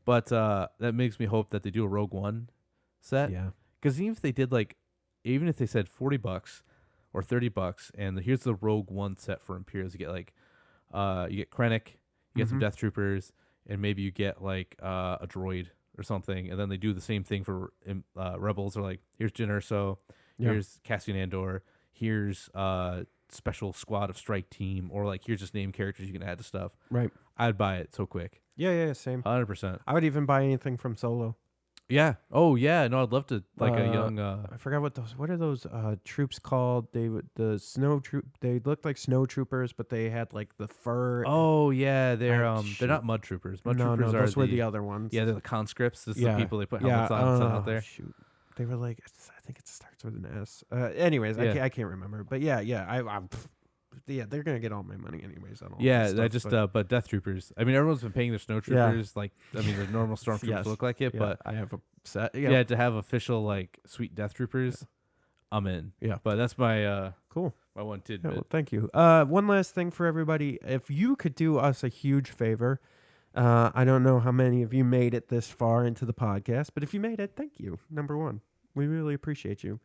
Speaker 3: But that makes me hope that they do a Rogue One set.
Speaker 2: Yeah.
Speaker 3: Because even if they said $40 or $30, and here's the Rogue One set for Imperials, you get like, you get Krennic, you get some
Speaker 2: Mhm.
Speaker 3: Death Troopers, and maybe you get like a droid or something, and then they do the same thing for Rebels. They're like, here's Jyn Erso,
Speaker 2: Yeah.
Speaker 3: here's Cassian Andor, here's special squad of strike team, or like here's just name characters you can add to stuff.
Speaker 2: Right.
Speaker 3: I'd buy it so quick,
Speaker 2: Yeah. Same.
Speaker 3: 100%.
Speaker 2: I would even buy anything from Solo.
Speaker 3: Yeah. Oh yeah. No, I'd love to like a young.
Speaker 2: I forgot what are those troops called? The snow troop. They looked like snow troopers, but they had like the fur.
Speaker 3: Oh yeah, they're
Speaker 2: shoot.
Speaker 3: they're not mud troopers. Mud
Speaker 2: no,
Speaker 3: troopers are
Speaker 2: those were the other ones.
Speaker 3: Yeah, they're the conscripts. It's
Speaker 2: Yeah.
Speaker 3: the people they put helmets on and send out there.
Speaker 2: Shoot. They were like, I think it starts with an S. Anyways,
Speaker 3: Yeah.
Speaker 2: I can't remember. But yeah, they're gonna get all my money anyways. On all
Speaker 3: Yeah,
Speaker 2: this stuff,
Speaker 3: I just
Speaker 2: but,
Speaker 3: but Death Troopers. I mean, everyone's been paying their snow troopers like the normal stormtroopers
Speaker 2: Yes.
Speaker 3: look like it,
Speaker 2: yeah,
Speaker 3: but
Speaker 2: I have a set.
Speaker 3: yeah, to have official like sweet Death Troopers, I'm in.
Speaker 2: Yeah.
Speaker 3: But that's my
Speaker 2: Cool.
Speaker 3: my one
Speaker 2: Yeah,
Speaker 3: tidbit.
Speaker 2: well, thank you. One last thing for everybody. If you could do us a huge favor, I don't know how many of you made it this far into the podcast, but if you made it, thank you. Number one, we really appreciate you.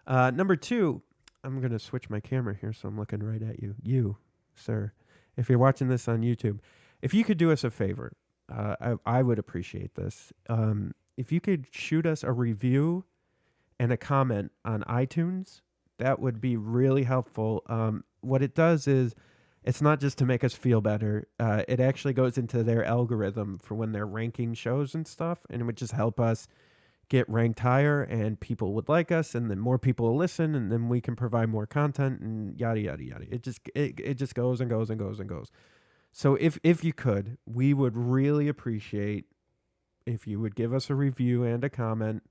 Speaker 2: Number two, I'm going to switch my camera here, so I'm looking right at you. You, sir, if you're watching this on YouTube, if you could do us a favor, I would appreciate this. If you could shoot us a review and a comment on iTunes, that would be really helpful. What it does is it's not just to make us feel better. It actually goes into their algorithm for when they're ranking shows and stuff, and it would just help us get ranked higher and people would like us, and then more people will listen, and then we can provide more content, and yada yada yada. It just goes and goes and goes and goes. So if you could, we would really appreciate if you would give us a review and a comment,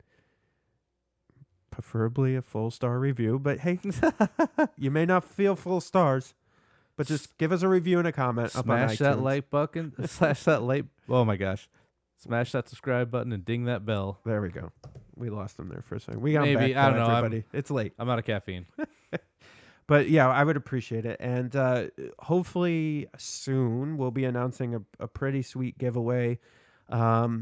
Speaker 2: preferably a full star review. But hey, you may not feel full stars, but just give us a review and a comment.
Speaker 3: Smash that like button. Slash that like. Oh my gosh. Smash that subscribe button and ding that bell.
Speaker 2: There we go. We lost them there for a second. We got
Speaker 3: Maybe,
Speaker 2: back,
Speaker 3: I don't know.
Speaker 2: everybody. It's late.
Speaker 3: I'm out of caffeine.
Speaker 2: But yeah, I would appreciate it. And hopefully soon we'll be announcing a pretty sweet giveaway,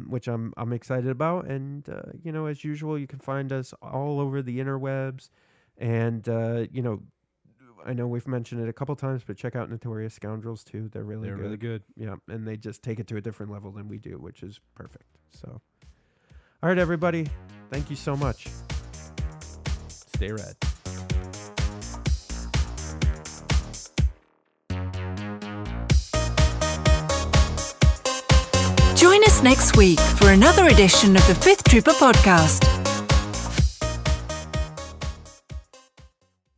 Speaker 2: which I'm excited about. And, as usual, you can find us all over the interwebs. And, I know we've mentioned it a couple times, but check out Notorious Scoundrels too. They're really good. Yeah, and they just take it to a different level than we do, which is perfect. So, all right, everybody. Thank you so much.
Speaker 3: Stay red.
Speaker 1: Join us next week for another edition of the Fifth Trooper podcast.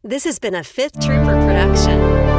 Speaker 4: This has been a Fifth Trooper production.